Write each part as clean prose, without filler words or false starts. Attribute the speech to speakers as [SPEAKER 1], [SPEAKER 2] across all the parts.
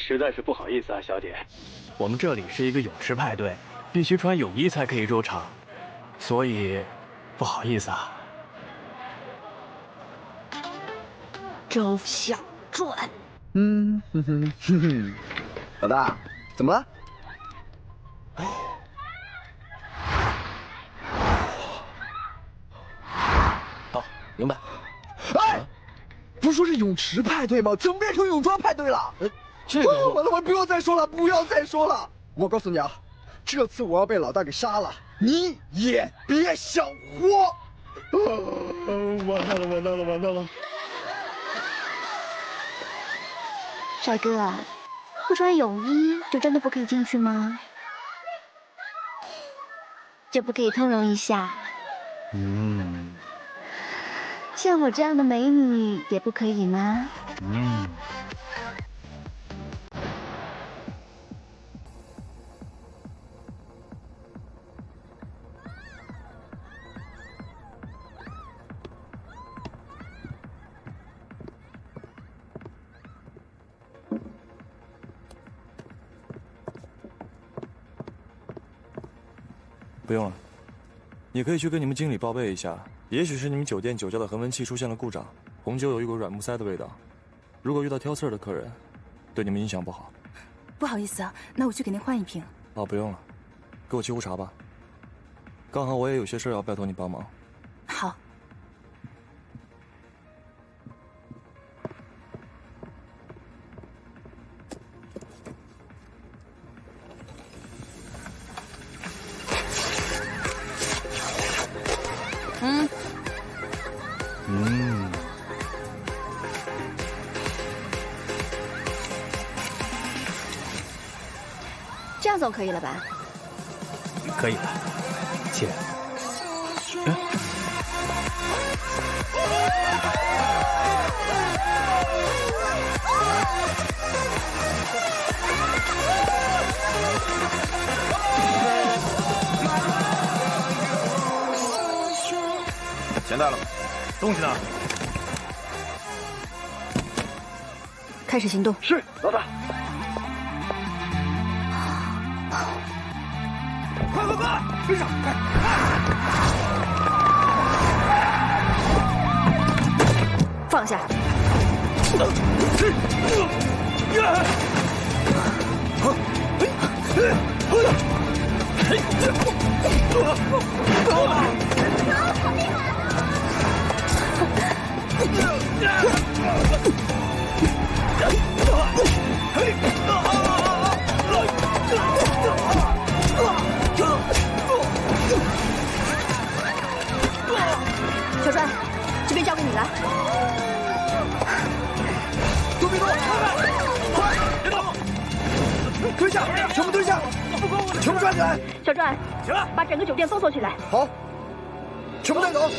[SPEAKER 1] 实在是不好意思啊，小姐。
[SPEAKER 2] 我们这里是一个泳池派对，必须穿泳衣才可以入场，所以不好意思啊。
[SPEAKER 3] 周小传。
[SPEAKER 4] 老大，怎么了？
[SPEAKER 2] 好，明白。
[SPEAKER 4] 哎，不是说是泳池派对吗？怎么变成泳装派对了？
[SPEAKER 2] 这个
[SPEAKER 4] 完了，不要再说了，不要再说了！我告诉你啊，这次我要被老大给杀了，你也别想活！完蛋了！
[SPEAKER 3] 帅哥，不穿泳衣就真的不可以进去吗？就不可以通融一下？像我这样的美女也不可以吗？
[SPEAKER 5] 不用了，你可以去跟你们经理报备一下，也许是你们酒店酒窖的恒温器出现了故障，红酒有一股软木塞的味道。如果遇到挑刺儿的客人，对你们影响不好。
[SPEAKER 6] 不好意思啊，那我去给您换一瓶。
[SPEAKER 5] 哦，不用了，给我沏壶茶吧。刚好我也有些事要拜托你帮忙。
[SPEAKER 6] 好。
[SPEAKER 3] 这样总可以了吧？
[SPEAKER 2] 可以了，谢。
[SPEAKER 7] 钱带了吗？
[SPEAKER 2] 东西呢？
[SPEAKER 6] 开始行动。
[SPEAKER 1] 是，老大。
[SPEAKER 7] 快！跟上！快！
[SPEAKER 6] 放下。小帅，这边交给你了。
[SPEAKER 4] 躲别动！快！别动！蹲下！全部蹲下！全部站起来！
[SPEAKER 6] 小帅，
[SPEAKER 7] 行了，
[SPEAKER 6] 把整个酒店封锁起来。
[SPEAKER 4] 好，全部带走。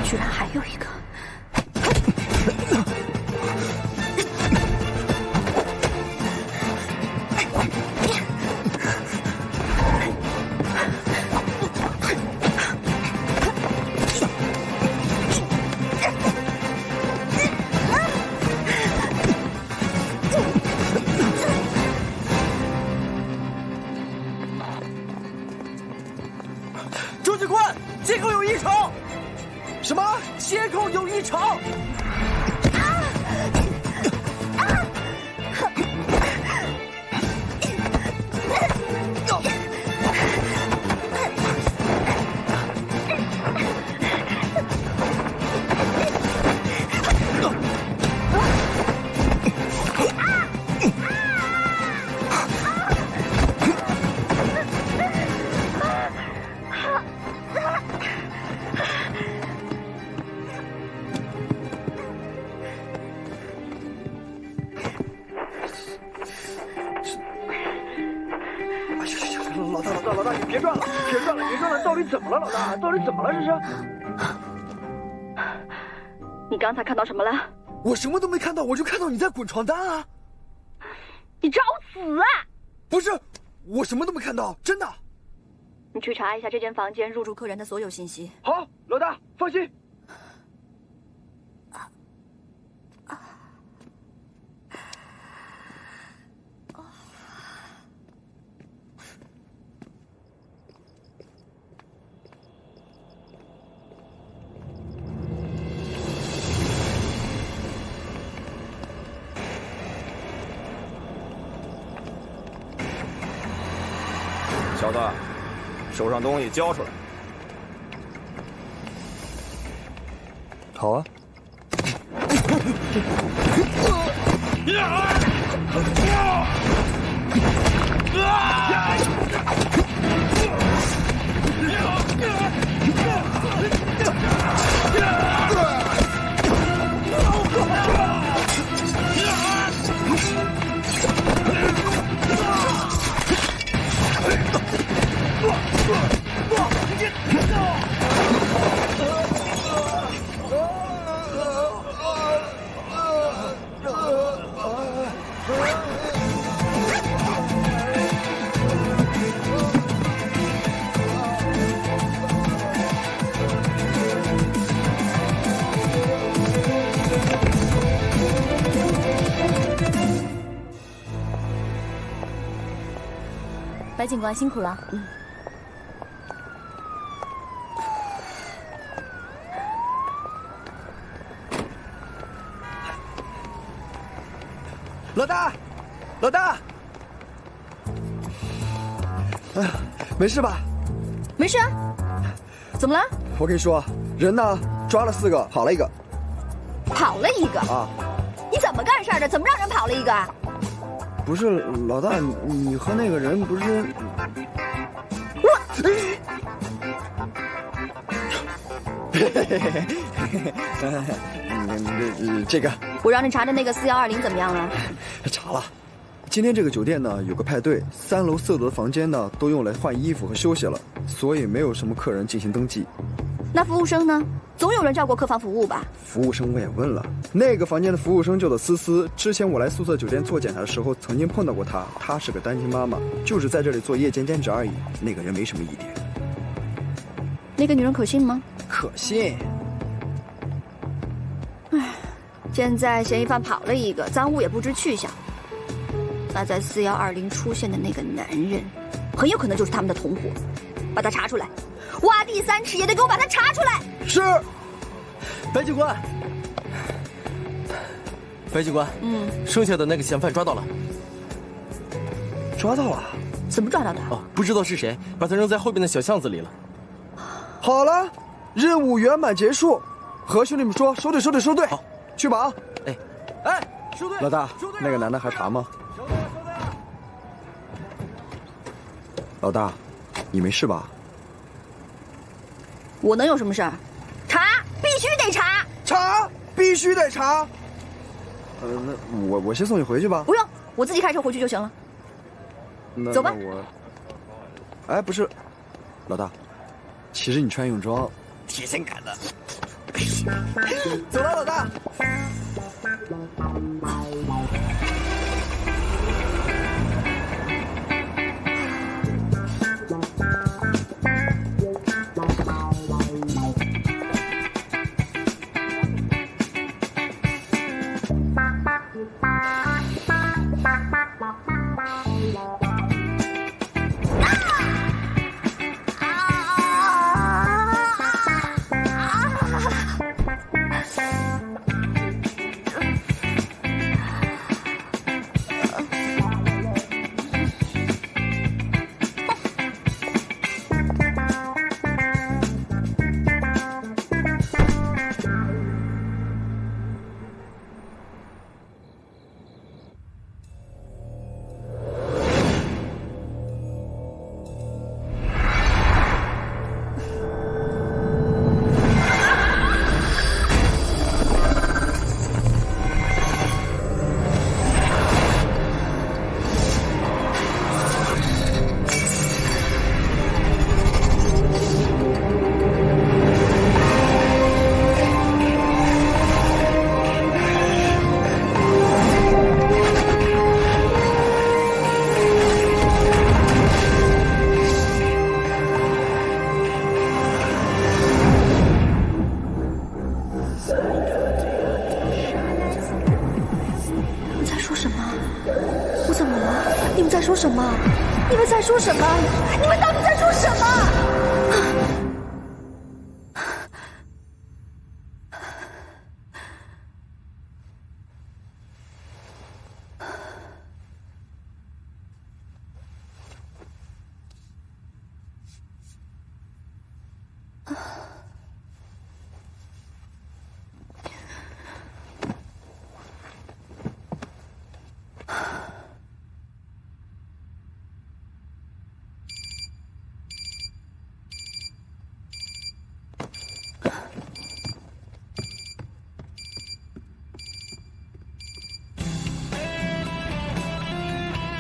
[SPEAKER 6] 居然还有一个！
[SPEAKER 7] 周警官，街口有异常！
[SPEAKER 4] 什么？
[SPEAKER 7] 街口有异常！
[SPEAKER 4] 别转了，别转了，别转了！到底怎么了，老大？到底怎么了？这是？
[SPEAKER 6] 你刚才看到什么了？
[SPEAKER 4] 我什么都没看到，我就看到你在滚床单啊！
[SPEAKER 6] 你找死啊！
[SPEAKER 4] 不是，我什么都没看到，真的。
[SPEAKER 6] 你去查一下这间房间入住客人的所有信息。
[SPEAKER 4] 好，老大，放心。
[SPEAKER 7] 小子，手上东西交出来。
[SPEAKER 5] 好啊。
[SPEAKER 6] 白警官辛苦了。
[SPEAKER 4] 老大，老大，哎呀，没事吧？
[SPEAKER 6] 没事啊。怎么了？
[SPEAKER 4] 我跟你说，人呢抓了4个，跑了1个。
[SPEAKER 6] 跑了一个
[SPEAKER 4] 啊？
[SPEAKER 6] 你怎么干事的？怎么让人跑了一个？
[SPEAKER 4] 不是，老大，你和那个人不是？这个
[SPEAKER 6] 我让你查的那个4120怎么样了？
[SPEAKER 4] 查了。今天这个酒店呢有个派对，3楼4楼的房间呢都用来换衣服和休息了，所以没有什么客人进行登记。
[SPEAKER 6] 那服务生呢？总有人叫过客房服务吧？
[SPEAKER 4] 服务生我也问了，那个房间的服务生叫做思思，之前我来宿舍酒店做检查的时候曾经碰到过她，她是个单亲妈妈，就是在这里做夜间兼职而已。那个人没什么疑点。
[SPEAKER 6] 那个女人可信吗？
[SPEAKER 4] 可信。
[SPEAKER 6] 唉，现在嫌疑犯跑了一个，赃物也不知去向。那在4120出现的那个男人，很有可能就是他们的同伙，把他查出来，挖地3尺也得给我把他查出来。
[SPEAKER 4] 是。
[SPEAKER 1] 白警官，白警官，剩下的那个嫌犯抓到了。
[SPEAKER 4] 抓到了？
[SPEAKER 6] 怎么抓到的？
[SPEAKER 1] 哦，不知道是谁，把他扔在后边的小巷子里了。
[SPEAKER 4] 好了，任务圆满结束。和兄弟们说，收队，收队，收队。好，去吧啊！
[SPEAKER 1] 哎，收队。
[SPEAKER 4] 老大，那个男的还查吗？老大，你没事吧？
[SPEAKER 6] 我能有什么事儿？查，必须得查。
[SPEAKER 4] 查，必须得查。那我先送你回去吧。
[SPEAKER 6] 不用，我自己开车回去就行了。走吧。
[SPEAKER 4] 哎，不是，老大，其实你穿泳装挺性感的。走了，老大。
[SPEAKER 6] 说什么？你们在说什么？你们到底在说什么？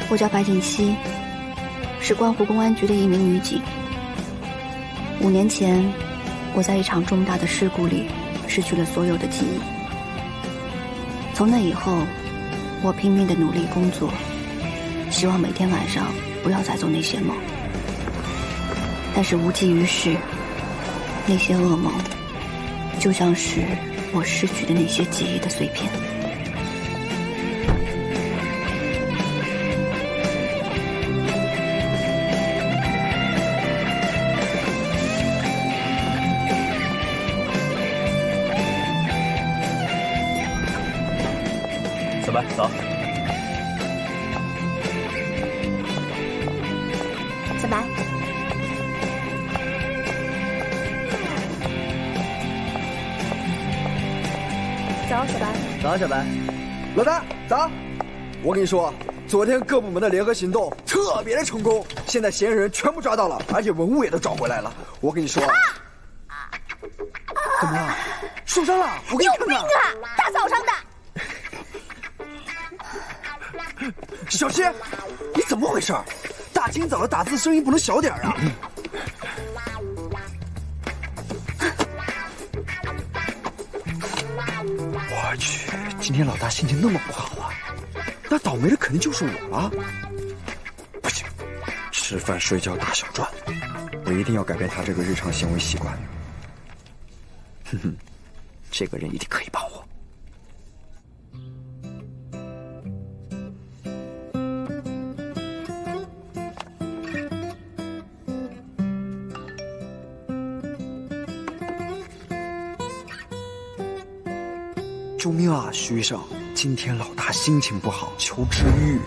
[SPEAKER 6] 我叫白锦溪，是观湖公安局的一名女警。5年前，我在一场重大的事故里失去了所有的记忆。从那以后，我拼命的努力工作，希望每天晚上不要再做那些梦。但是无济于事，那些噩梦就像是我失去的那些记忆的碎片。
[SPEAKER 2] 小白，走。
[SPEAKER 6] 小白，走，小白。
[SPEAKER 1] 走，小白。
[SPEAKER 4] 老大，走！我跟你说，昨天各部门的联合行动特别的成功，现在嫌疑人全部抓到了，而且文物也都找回来了。我跟你说，怎么了？受伤了？我给你看看。
[SPEAKER 6] 有病啊！大早上的。
[SPEAKER 4] 小七，你怎么回事？大清早的打字声音不能小点啊！我去，今天老大心情那么不好啊，那倒霉的肯定就是我了。不行，吃饭睡觉大小赚，我一定要改变他这个日常行为习惯。哼哼，这个人一定可以帮我。救命啊，徐医生！今天老大心情不好，求治愈。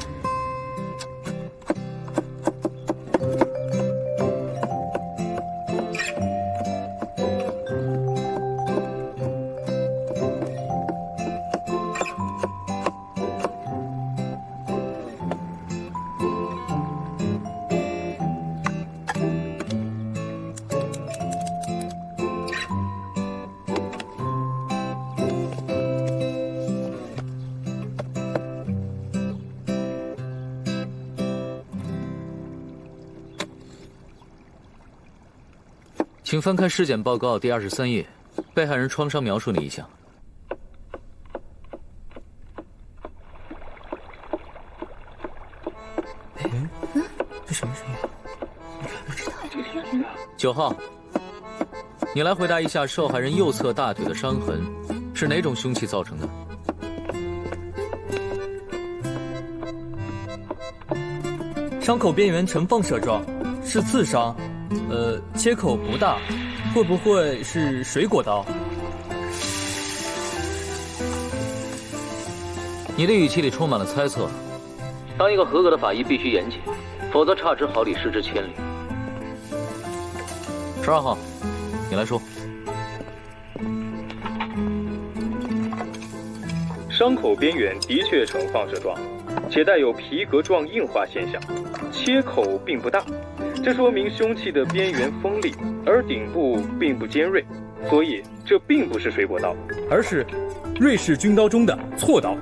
[SPEAKER 8] 请翻看尸检报告第23页，被害人创伤描述那一项。
[SPEAKER 1] 这什么声音
[SPEAKER 8] ？9号，你来回答一下受害人右侧大腿的伤痕是哪种凶器造成的？
[SPEAKER 9] 伤口边缘呈放射状，是刺伤。切口不大，会不会是水果刀？
[SPEAKER 8] 你的语气里充满了猜测。当一个合格的法医必须严谨，否则差之毫厘，失之千里。12号，你来说。
[SPEAKER 10] 伤口边缘的确呈放射状，且带有皮革状硬化现象，切口并不大。这说明凶器的边缘锋利，而顶部并不尖锐，所以这并不是水果刀，
[SPEAKER 9] 而是瑞士军刀中的锉刀。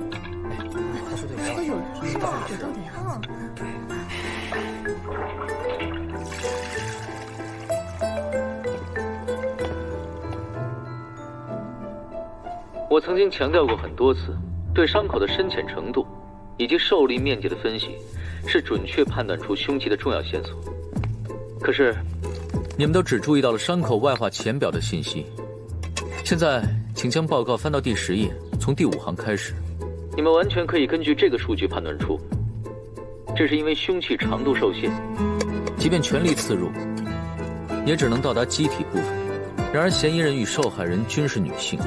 [SPEAKER 8] 我曾经强调过很多次，对伤口的深浅程度以及受力面积的分析，是准确判断出凶器的重要线索。可是，你们都只注意到了伤口外化浅表的信息。现在，请将报告翻到第10页，从第5行开始。你们完全可以根据这个数据判断出，这是因为凶器长度受限，即便全力刺入，也只能到达机体部分。然而，嫌疑人与受害人均是女性，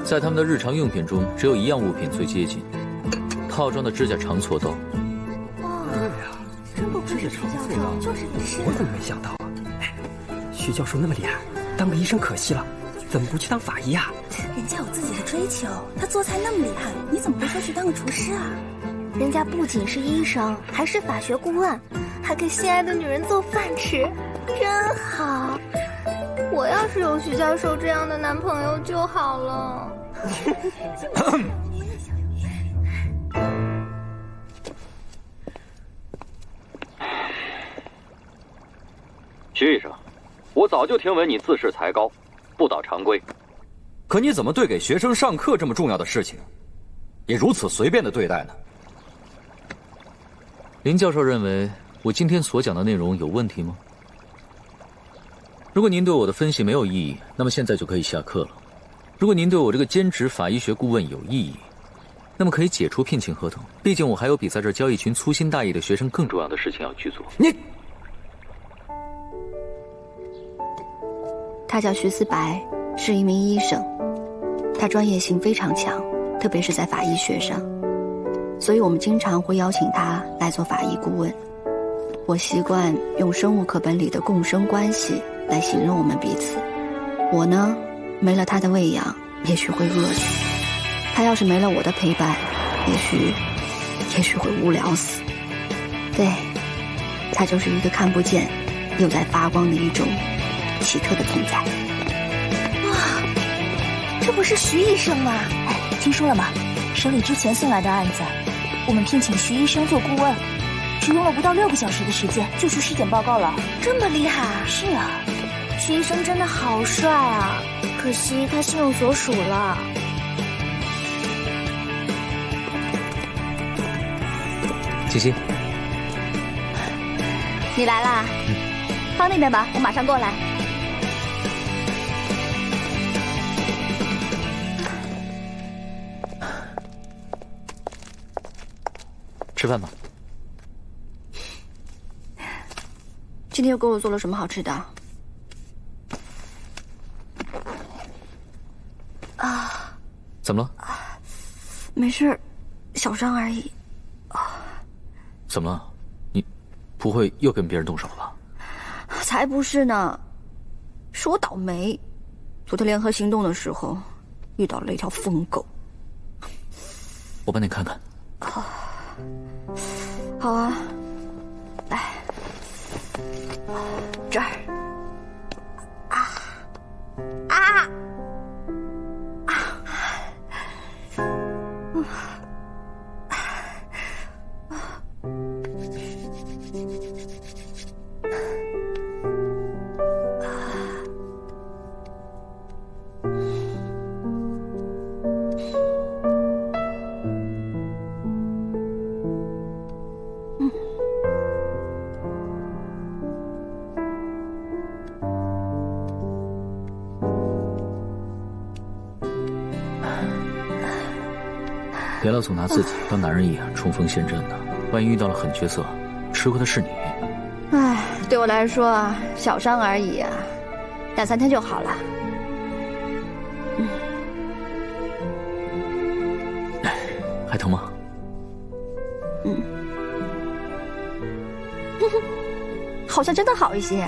[SPEAKER 8] 在他们的日常用品中，只有一样物品最接近套装的指甲长锉刀。
[SPEAKER 3] 哇，
[SPEAKER 4] 对呀，
[SPEAKER 3] 真不愧是徐教授，就是你是。
[SPEAKER 1] 我怎么没想到啊？哎，徐教授那么厉害，当个医生可惜了，怎么不去当法医啊？
[SPEAKER 11] 人家有自己的追求，他做菜那么厉害，你怎么不说去当个厨师啊？
[SPEAKER 3] 人家不仅是医生，还是法学顾问，还给心爱的女人做饭吃，真好。我要是有徐教授这样的男朋友就好了。
[SPEAKER 8] 徐医生，我早就听闻你自恃才高，不蹈常规，可你怎么对给学生上课这么重要的事情，也如此随便的对待呢？林教授认为我今天所讲的内容有问题吗？如果您对我的分析没有异议，那么现在就可以下课了。如果您对我这个兼职法医学顾问有异议，那么可以解除聘请合同。毕竟我还有比在这儿教一群粗心大意的学生更重要的事情要去做。
[SPEAKER 6] 你，他叫徐思白，是一名医生，他专业性非常强，特别是在法医学上，所以我们经常会邀请他来做法医顾问。我习惯用生物课本里的共生关系来形容我们彼此。我呢，没了他的喂养，也许会饿死；他要是没了我的陪伴，也许会无聊死。对，他就是一个看不见又在发光的一种奇特的存在。
[SPEAKER 11] 哇，这不是徐医生吗？哎，听说了吗？审理之前送来的案子，我们聘请徐医生做顾问，只用了不到6个小时的时间就出尸检报告了。
[SPEAKER 3] 这么厉害？
[SPEAKER 11] 是啊，
[SPEAKER 3] 徐医生真的好帅啊！可惜他信用所属了。
[SPEAKER 8] 欣欣，
[SPEAKER 6] 你来啦？放那边吧，我马上过来。
[SPEAKER 8] 吃饭吧。
[SPEAKER 6] 今天又给我做了什么好吃的？啊？
[SPEAKER 8] 怎么了？
[SPEAKER 6] 没事，小伤而已。
[SPEAKER 8] 怎么了？你不会又跟别人动手了吧？
[SPEAKER 6] 才不是呢，是我倒霉。昨天联合行动的时候，遇到了一条疯狗。
[SPEAKER 8] 我帮你看看。
[SPEAKER 6] 好啊，来，这儿，
[SPEAKER 8] 别老总拿自己当男人一样冲锋陷阵的，万一遇到了狠角色，吃亏的是你。
[SPEAKER 6] 唉，对我来说啊，小伤而已啊，2、3天就好了。
[SPEAKER 8] 还疼吗？
[SPEAKER 6] 好像真的好一些。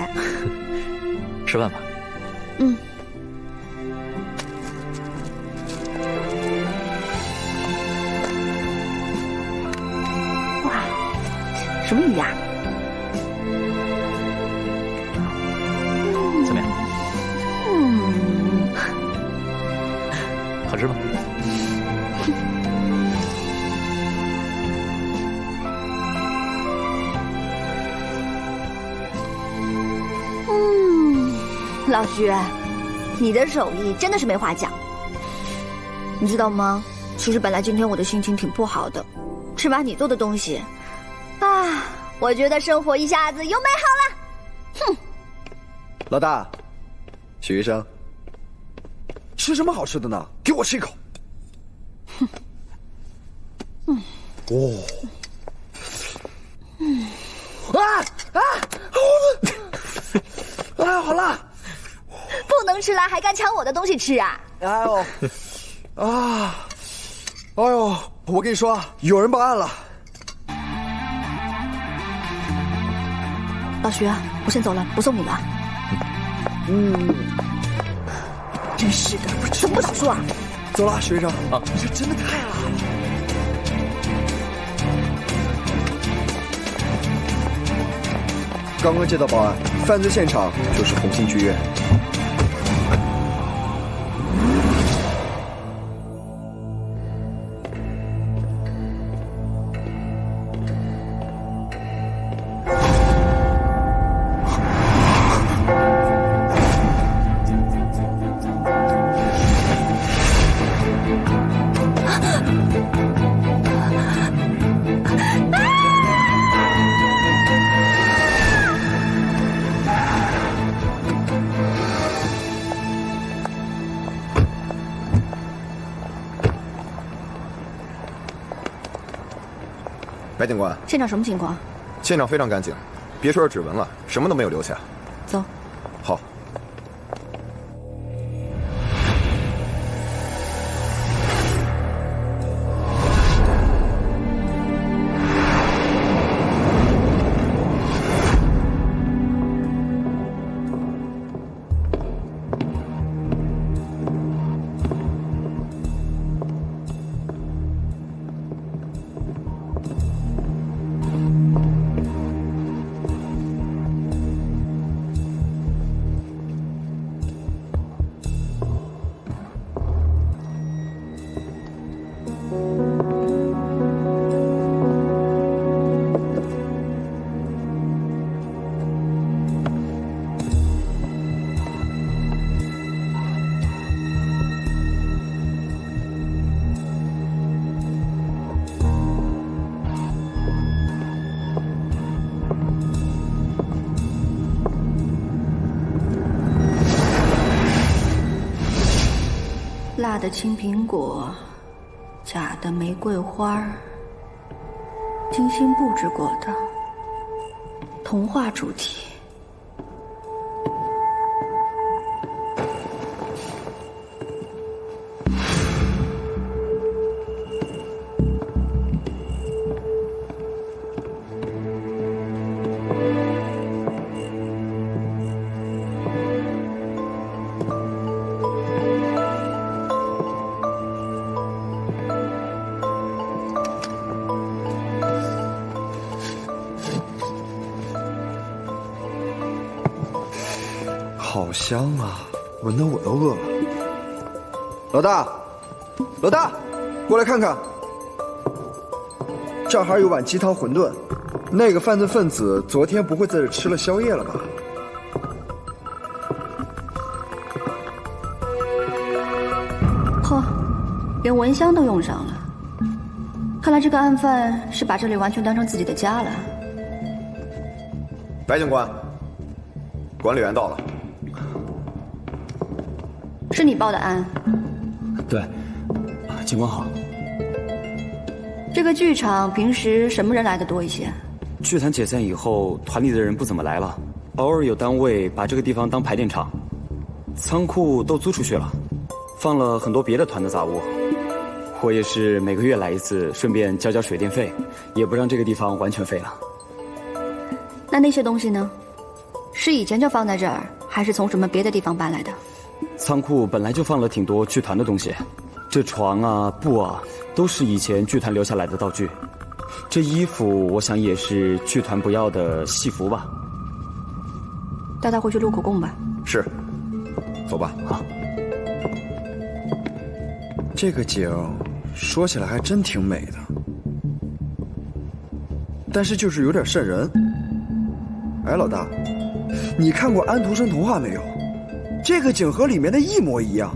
[SPEAKER 8] 吃饭吧。
[SPEAKER 6] 哇，什么鱼呀？
[SPEAKER 8] 怎么样？好吃吗？
[SPEAKER 6] 老徐，你的手艺真的是没话讲。你知道吗？其实本来今天我的心情挺不好的，吃完你做的东西，我觉得生活一下子又美好了。哼！
[SPEAKER 4] 老大，许医生，吃什么好吃的呢？给我吃一口。
[SPEAKER 6] 哼。
[SPEAKER 4] 哦，哎，好辣！
[SPEAKER 6] 不能吃辣还敢抢我的东西吃啊！
[SPEAKER 4] 哎呦，哎呦，我跟你说，有人报案了。
[SPEAKER 6] 老徐，我先走了，不送你了。真是的，怎么不早说啊？
[SPEAKER 4] 走了，学长。你这真的太辣了。刚刚接到报案，犯罪现场就是红星剧院。
[SPEAKER 7] 白警官，
[SPEAKER 6] 现场什么情况？
[SPEAKER 7] 现场非常干净，别说是指纹了，什么都没有留下。
[SPEAKER 6] 走。
[SPEAKER 7] 好。
[SPEAKER 6] 辣的青苹果，假的玫瑰花，精心布置过的童话主题。
[SPEAKER 4] 好香啊，闻得我都饿了。老大，老大，过来看看，这儿还有碗鸡汤馄饨。那个犯罪分子昨天不会在这吃了宵夜了吧？
[SPEAKER 6] 嚯，连蚊香都用上了。看来这个案犯是把这里完全当成自己的家了。
[SPEAKER 7] 白警官，管理员到了。
[SPEAKER 6] 是你报的案？
[SPEAKER 9] 对，警官好。
[SPEAKER 6] 这个剧场平时什么人来的多一些？
[SPEAKER 12] 剧团解散以后，团里的人不怎么来了，偶尔有单位把这个地方当排练场，仓库都租出去了，放了很多别的团的杂物。我也是每个月来一次，顺便交交水电费，也不让这个地方完全废了。
[SPEAKER 6] 那些东西呢？是以前就放在这儿，还是从什么别的地方搬来的？
[SPEAKER 12] 仓库本来就放了挺多剧团的东西，这床啊、布啊，都是以前剧团留下来的道具。这衣服，我想也是剧团不要的戏服吧。
[SPEAKER 6] 带他回去录口供吧。
[SPEAKER 7] 是，走吧。
[SPEAKER 12] 好。
[SPEAKER 4] 这个景说起来还真挺美的，但是就是有点瘆人。哎，老大，你看过《安徒生童话》没有？这个景和里面的一模一样，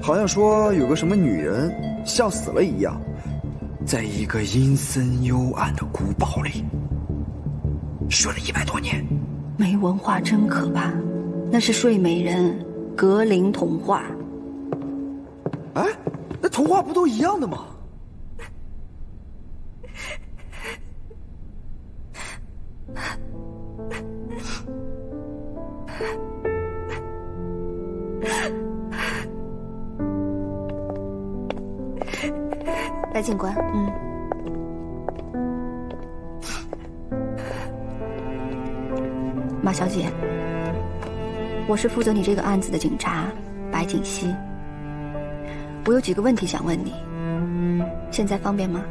[SPEAKER 4] 好像说有个什么女人像死了一样，在一个阴森幽暗的古堡里睡了100多年。
[SPEAKER 6] 没文化真可怕，那是睡美人格林童话。
[SPEAKER 4] 哎，那童话不都一样的吗？
[SPEAKER 6] 白警官，马小姐，我是负责你这个案子的警察白锦溪。我有几个问题想问你，现在方便吗？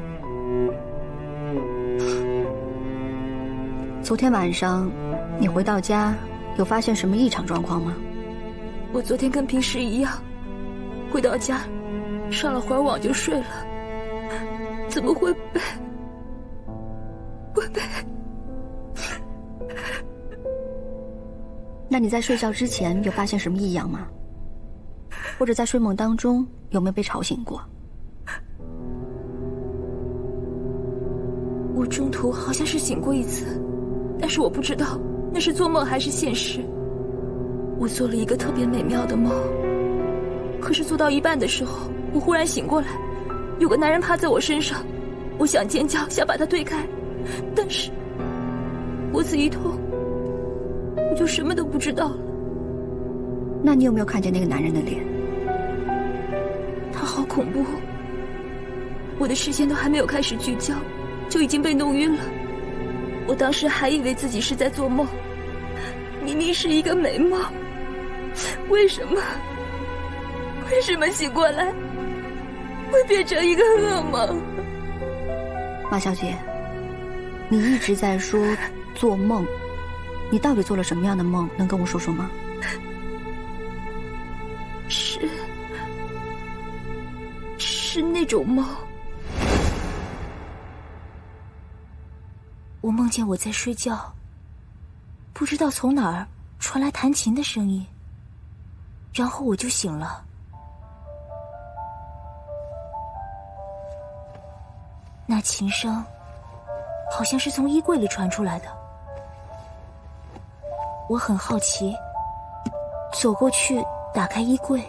[SPEAKER 6] 昨天晚上你回到家，有发现什么异常状况吗？
[SPEAKER 11] 我昨天跟平时一样，回到家上了会儿网就睡了，怎么会被？
[SPEAKER 6] 那你在睡觉之前有发现什么异样吗？或者在睡梦当中有没有被吵醒过？
[SPEAKER 11] 我中途好像是醒过一次，但是我不知道那是做梦还是现实。我做了一个特别美妙的梦，可是做到一半的时候，我忽然醒过来，有个男人趴在我身上，我想尖叫，想把他推开，但是脖子一痛，我就什么都不知道了。
[SPEAKER 6] 那你有没有看见那个男人的脸？
[SPEAKER 11] 他好恐怖，我的视线都还没有开始聚焦，就已经被弄晕了。我当时还以为自己是在做梦，明明是一个美梦，为什么醒过来会变成一个噩梦？
[SPEAKER 6] 马小姐，你一直在说做梦，你到底做了什么样的梦？能跟我说说吗？
[SPEAKER 11] 是那种梦。我梦见我在睡觉，不知道从哪儿传来弹琴的声音，然后我就醒了。那琴声好像是从衣柜里传出来的，我很好奇，走过去打开衣柜。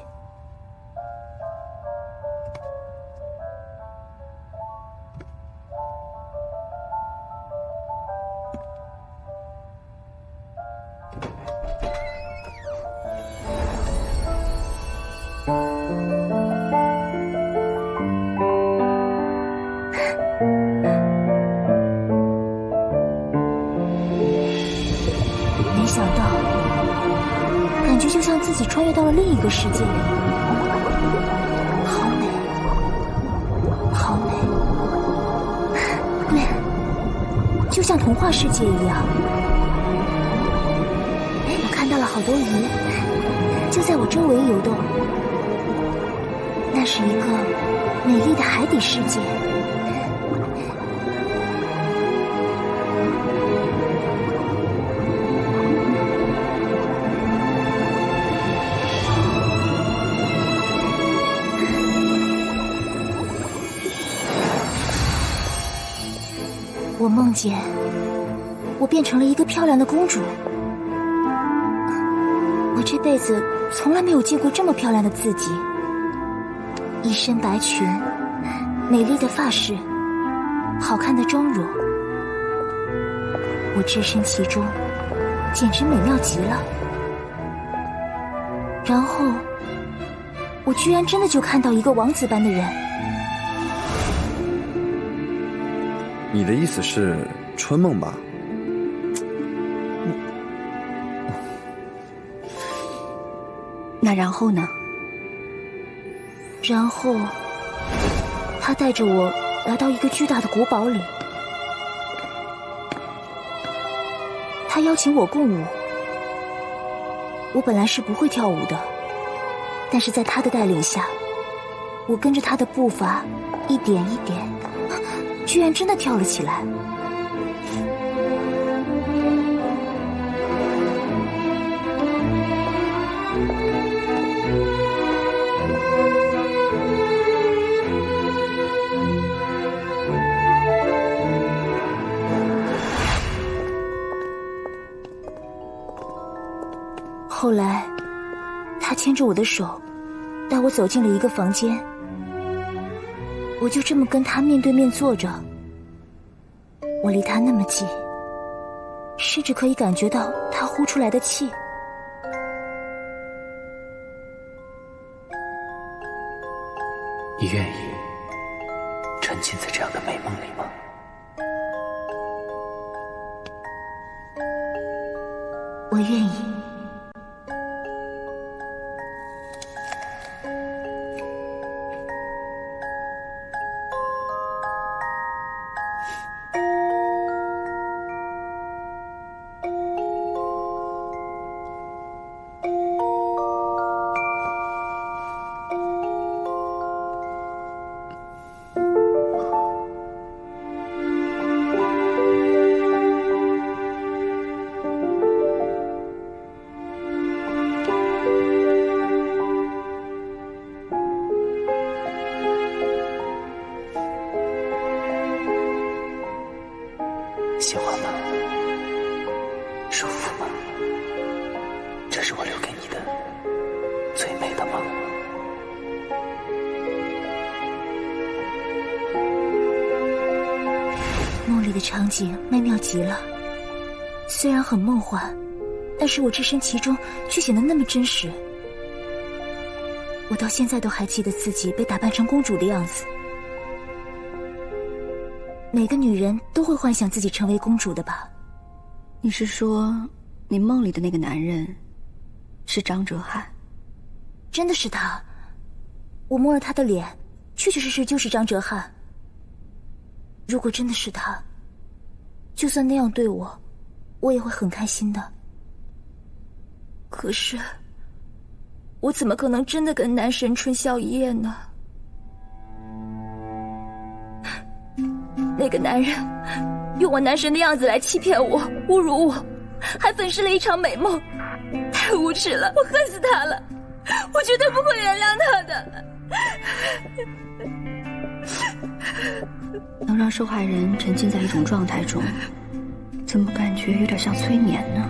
[SPEAKER 11] 没想到，感觉就像自己穿越到了另一个世界里，好美，好美，对，就像童话世界一样。我看到了好多鱼，就在我周围游动。那是一个美丽的海底世界。我梦见我变成了一个漂亮的公主。我这辈子从来没有见过这么漂亮的自己，一身白裙，美丽的发饰，好看的妆容，我置身其中，简直美妙极了。然后我居然真的就看到一个王子般的人。
[SPEAKER 4] 你的意思是春梦吧？
[SPEAKER 6] 那然后呢？
[SPEAKER 11] 然后他带着我来到一个巨大的古堡里，他邀请我共舞。我本来是不会跳舞的，但是在他的带领下，我跟着他的步伐一点一点，居然真的跳了起来。后来，他牵着我的手，带我走进了一个房间。我就这么跟他面对面坐着，我离他那么近，甚至可以感觉到他呼出来的气。
[SPEAKER 1] 你愿意，真
[SPEAKER 13] 浸在这样的美梦里吗？
[SPEAKER 11] 我愿意。
[SPEAKER 13] 喜欢吗？舒服吗？这是我留给你的最美的梦。
[SPEAKER 11] 梦里的场景美妙极了，虽然很梦幻，但是我置身其中却显得那么真实。我到现在都还记得自己被打扮成公主的样子。每个女人都会幻想自己成为公主的吧？
[SPEAKER 6] 你是说，你梦里的那个男人是张哲瀚？
[SPEAKER 11] 真的是他，我摸了他的脸，确确实实就是张哲瀚。如果真的是他，就算那样对我，我也会很开心的。可是，我怎么可能真的跟男神春宵一夜呢？那个男人用我男神的样子来欺骗我、侮辱我，还粉饰了一场美梦，太无耻了！我恨死他了，我绝对不会原谅他的。
[SPEAKER 6] 能让受害人沉浸在一种状态中，怎么感觉有点像催眠呢？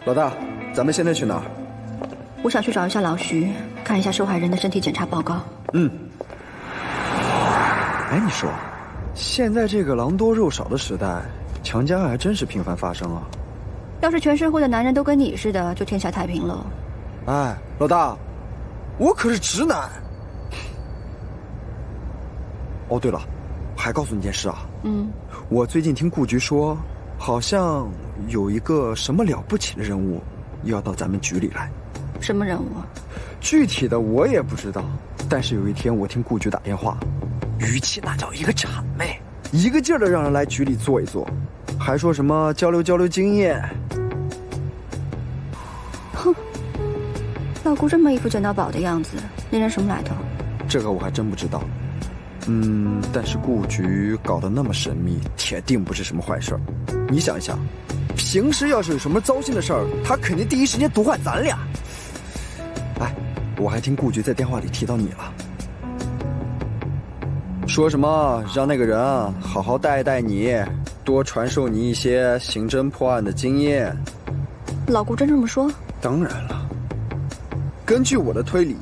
[SPEAKER 4] 老大，咱们现在去哪儿？
[SPEAKER 6] 我想去找一下老徐，看一下受害人的身体检查报告。
[SPEAKER 4] 哎，你说，现在这个狼多肉少的时代，强奸案还真是频繁发生啊。
[SPEAKER 6] 要是全社会的男人都跟你似的，就天下太平了。
[SPEAKER 4] 哎，老大，我可是直男。哦，对了，还告诉你件事啊。我最近听顾局说，好像有一个什么了不起的人物要到咱们局里来。
[SPEAKER 6] 什么人物？
[SPEAKER 4] 具体的我也不知道，但是有一天我听顾局打电话，语气那叫一个谄媚，一个劲儿的让人来局里坐一坐，还说什么交流交流经验。
[SPEAKER 6] 哼，老顾这么一副捡到宝的样子，那人什么来头？
[SPEAKER 4] 这个我还真不知道。但是顾局搞得那么神秘，铁定不是什么坏事儿。你想一想，平时要是有什么糟心的事儿，他肯定第一时间毒坏咱俩。哎，我还听顾局在电话里提到你了，说什么让那个人啊好好带带你，多传授你一些刑侦破案的经验。
[SPEAKER 6] 老顾真这么说？
[SPEAKER 4] 当然了，根据我的推理，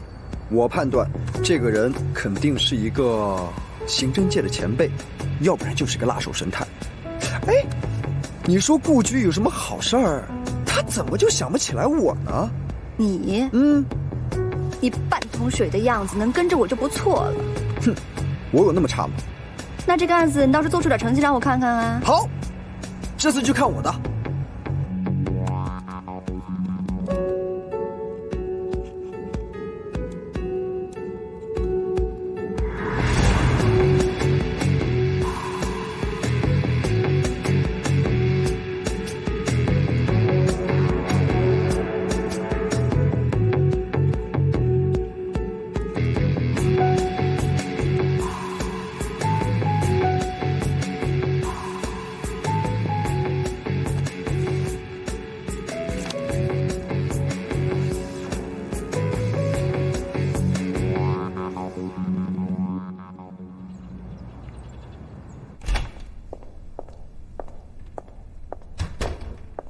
[SPEAKER 4] 我判断这个人肯定是一个刑侦界的前辈，要不然就是个辣手神探。哎，你说顾局有什么好事儿，他怎么就想不起来我呢？
[SPEAKER 6] 你？你半桶水的样子，能跟着我就不错了。
[SPEAKER 4] 哼，我有那么差吗？
[SPEAKER 6] 那这个案子你倒是做出点成绩让我看看啊！
[SPEAKER 4] 好，这次就看我的。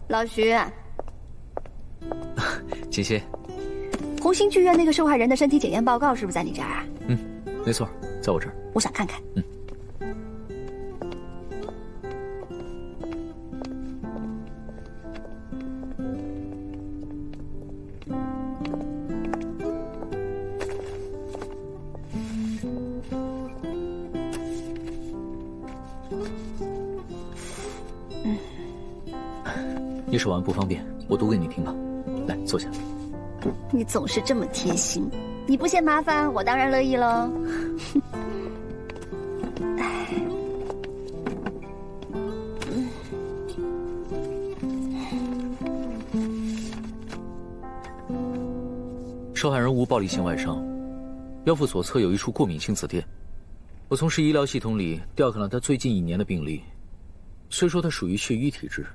[SPEAKER 6] 老徐，
[SPEAKER 13] 锦溪，
[SPEAKER 6] 红星剧院那个受害人的身体检验报告是不是在你这儿啊？
[SPEAKER 13] 没错，在我这儿。
[SPEAKER 6] 我想看看。
[SPEAKER 8] 你手腕不方便，我读给你听吧。来，坐下。
[SPEAKER 6] 你总是这么贴心，你不嫌麻烦，我当然乐意喽。
[SPEAKER 8] 受害人无暴力性外伤，腰腹左侧有一处过敏性紫癜。我从市医疗系统里调看了他最近1年的病历，虽说他属于血瘀体质，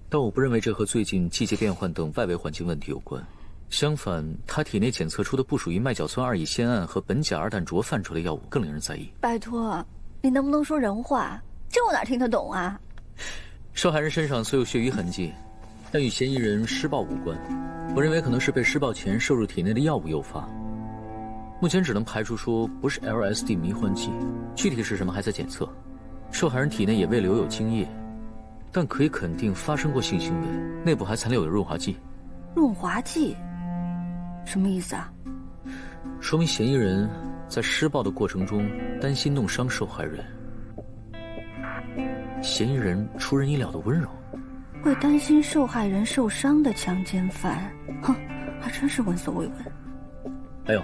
[SPEAKER 8] 但我不认为这和最近季节变换等外围环境问题有关。相反，他体内检测出的不属于麦角村2乙酰胺和苯甲二氮卓范畴的药物更令人在意。
[SPEAKER 6] 拜托，你能不能说人话？这我哪听得懂啊？
[SPEAKER 8] 受害人身上虽有血瘀痕迹，但与嫌疑人施暴无关。我认为可能是被施暴前摄入体内的药物诱发。目前只能排除说不是 LSD 迷幻剂，具体是什么还在检测。受害人体内也未留有精液，但可以肯定发生过性行为，内部还残留有润滑剂。
[SPEAKER 6] 润滑剂？什么意思啊？
[SPEAKER 8] 说明嫌疑人在施暴的过程中担心弄伤受害人。嫌疑人出人意料的温柔。
[SPEAKER 6] 会担心受害人受伤的强奸犯，哼，还真是闻所未闻。
[SPEAKER 8] 还有，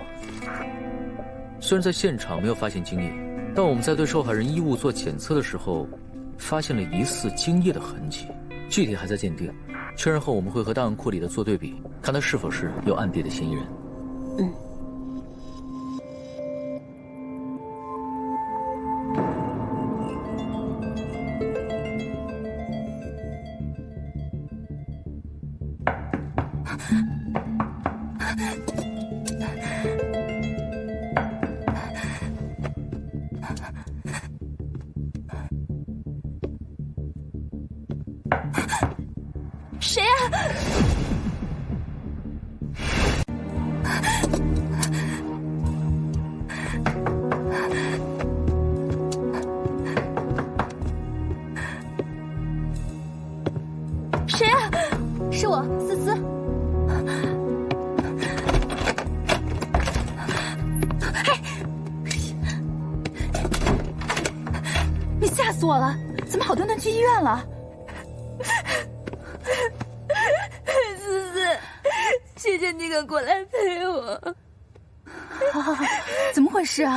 [SPEAKER 8] 虽然在现场没有发现精液，但我们在对受害人衣物做检测的时候，发现了疑似精液的痕迹，具体还在鉴定。确认后，我们会和档案库里的做对比，看他是否是有暗地的嫌疑人。
[SPEAKER 6] 嗯。
[SPEAKER 11] 谁啊？谁啊？是我，思思。你吓死我了！怎么好端端去医院了？
[SPEAKER 14] 思思，谢谢你敢过来陪我。
[SPEAKER 11] 好好好，怎么回事啊？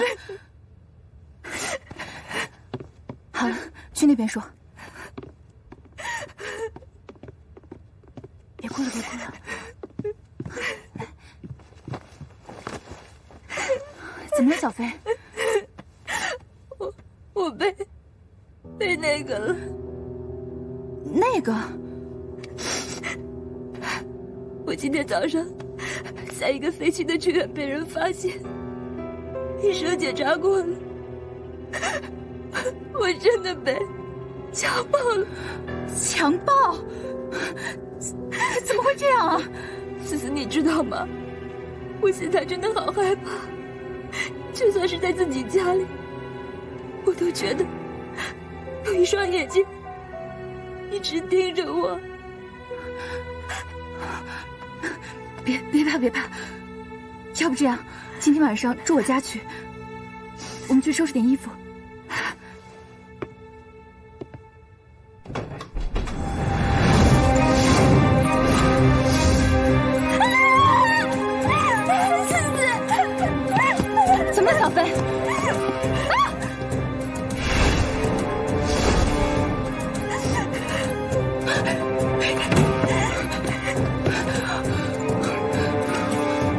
[SPEAKER 11] 好了，去那边说。别哭了，别哭了。怎么了，小飞？
[SPEAKER 14] 我被那个了。
[SPEAKER 11] 那个？
[SPEAKER 14] 我今天早上在一个废弃的剧院被人发现，医生检查过了，我真的被强暴了。
[SPEAKER 11] 强暴？怎么会这样啊？
[SPEAKER 14] 思思，你知道吗？我现在真的好害怕，就算是在自己家里，我都觉得有一双眼睛一直盯着我。
[SPEAKER 11] 别怕别怕，要不这样，今天晚上住我家去，我们去收拾点衣服。怎么了，小飞？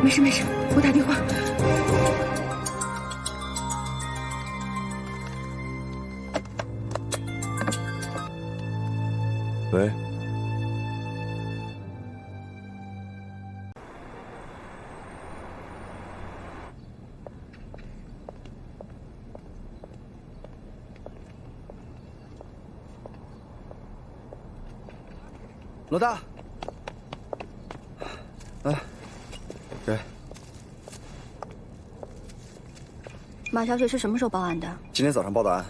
[SPEAKER 11] 没事没事，我打电话。
[SPEAKER 5] 喂。
[SPEAKER 4] 老大，来，给。
[SPEAKER 6] 马小雪是什么时候报案的？
[SPEAKER 4] 今天早上报的案。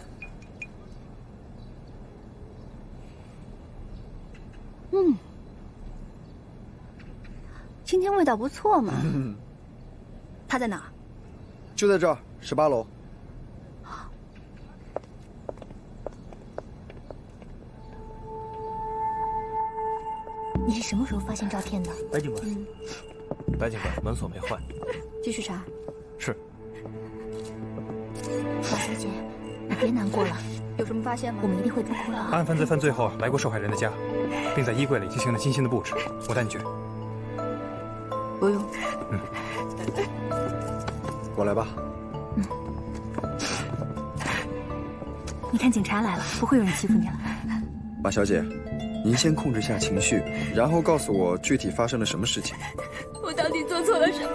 [SPEAKER 6] 今天味道不错嘛。他在哪儿？
[SPEAKER 4] 就在这儿，18楼。
[SPEAKER 11] 你是什么时候发现照片的？
[SPEAKER 5] 白警官，白警官，门锁没坏。
[SPEAKER 6] 继续查。
[SPEAKER 5] 是。
[SPEAKER 11] 马小姐，你别难过了，
[SPEAKER 6] 有什么发现吗？
[SPEAKER 11] 我们一定会不哭了。
[SPEAKER 15] 案犯在犯罪后来过受害人的家，并在衣柜里进行了精心的布置。我带你去。
[SPEAKER 6] 不用。
[SPEAKER 4] 我来吧。
[SPEAKER 11] 你看，警察来了，不会有人欺负你了。
[SPEAKER 4] 马小姐，您先控制下情绪，然后告诉我具体发生了什么事情。
[SPEAKER 14] 我到底做错了什么？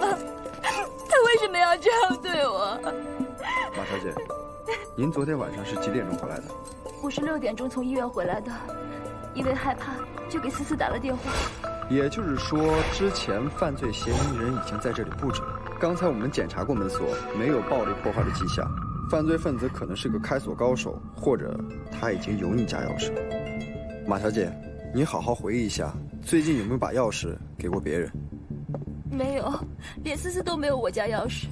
[SPEAKER 14] 他为什么要这样对我？
[SPEAKER 4] 马小姐，您昨天晚上是几点钟回来的？
[SPEAKER 14] 我是6点钟从医院回来的，因为害怕，就给思思打了电话。
[SPEAKER 4] 也就是说，之前犯罪嫌疑人已经在这里布置了。刚才我们检查过门锁，没有暴力破坏的迹象。犯罪分子可能是个开锁高手，或者他已经有你家钥匙。马小姐，你好好回忆一下，最近有没有把钥匙给过别人？
[SPEAKER 14] 没有，连思思都没有我家钥匙。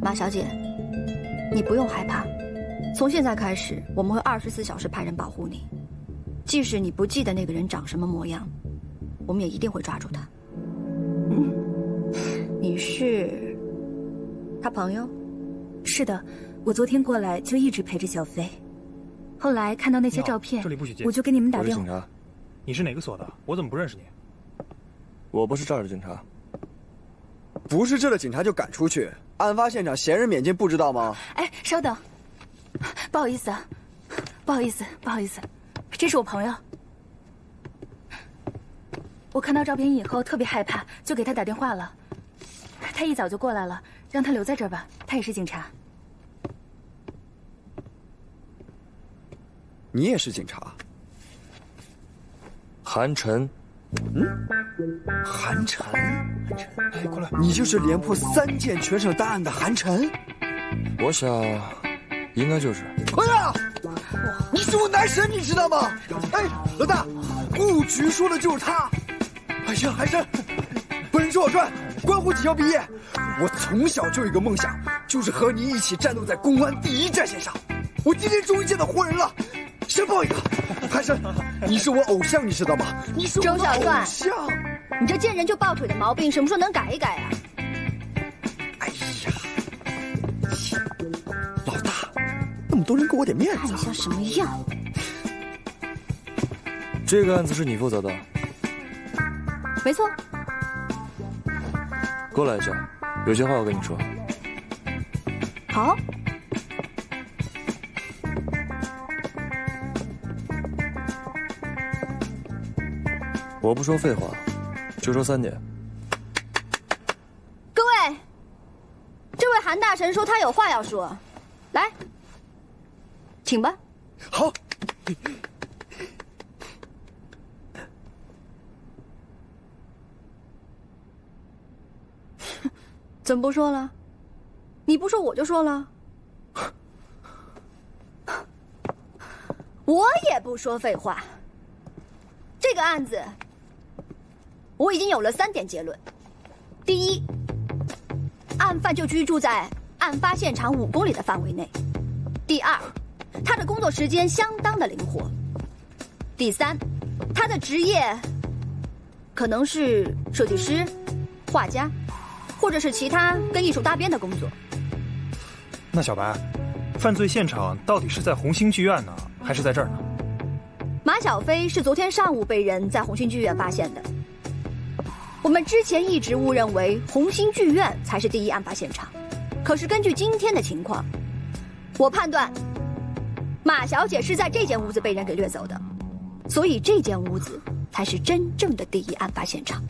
[SPEAKER 6] 马小姐，你不用害怕，从现在开始，我们会24小时派人保护你。即使你不记得那个人长什么模样，我们也一定会抓住他。你是他朋友？
[SPEAKER 11] 是的，我昨天过来就一直陪着小飞，后来看到那些照片，
[SPEAKER 15] 这里不许进，
[SPEAKER 11] 我就给你们打电话。
[SPEAKER 5] 我是警察。
[SPEAKER 15] 你是哪个所的？我怎么不认识你？
[SPEAKER 5] 我不是这儿的警察。
[SPEAKER 4] 不是这儿的警察就赶出去？案发现场闲人免进，不知道吗？
[SPEAKER 11] 哎，稍等，不好意思啊，不好意思，这是我朋友。我看到照片以后特别害怕，就给他打电话了。他一早就过来了，让他留在这儿吧，他也是警察。
[SPEAKER 4] 你也是警察？
[SPEAKER 5] 韩晨。
[SPEAKER 4] 韩晨，
[SPEAKER 15] 哎，过来，
[SPEAKER 4] 你就是连破3件全省大案的韩晨？
[SPEAKER 5] 我想，应该就是。
[SPEAKER 4] 哎呀，你是我男神，你知道吗？哎，老大，顾局说的就是他。哎呀，韩晨，本人说好赚，关乎几校毕业。我从小就有一个梦想，就是和你一起战斗在公安第一战线上。我今天终于见到活人了，先抱一个。韩晨，你是我偶像，你知道吗？你是我的偶像。周小
[SPEAKER 6] 段，你这见人就抱腿的毛病，什么时候能改一改啊？
[SPEAKER 4] 哎呀，老大，那么多人给我点面子，
[SPEAKER 6] 看你像什么样？
[SPEAKER 5] 这个案子是你负责的？
[SPEAKER 6] 没错。
[SPEAKER 5] 过来一下，有些话要跟你说。
[SPEAKER 6] 好。
[SPEAKER 5] 我不说废话，就说3点。
[SPEAKER 6] 各位，这位韩大神说他有话要说，来，请吧。
[SPEAKER 4] 好。
[SPEAKER 6] 怎么不说了？你不说我就说了。我也不说废话。这个案子，我已经有了3点结论。第一，案犯就居住在案发现场5公里的范围内。第二，他的工作时间相当的灵活。第三，他的职业可能是设计师、画家，或者是其他跟艺术搭边的工作。
[SPEAKER 15] 那小白，犯罪现场到底是在红星剧院呢，还是在这儿呢？
[SPEAKER 6] 马小飞是昨天上午被人在红星剧院发现的。我们之前一直误认为红星剧院才是第一案发现场，可是根据今天的情况，我判断马小姐是在这间屋子被人给掠走的，所以这间屋子才是真正的第一案发现场。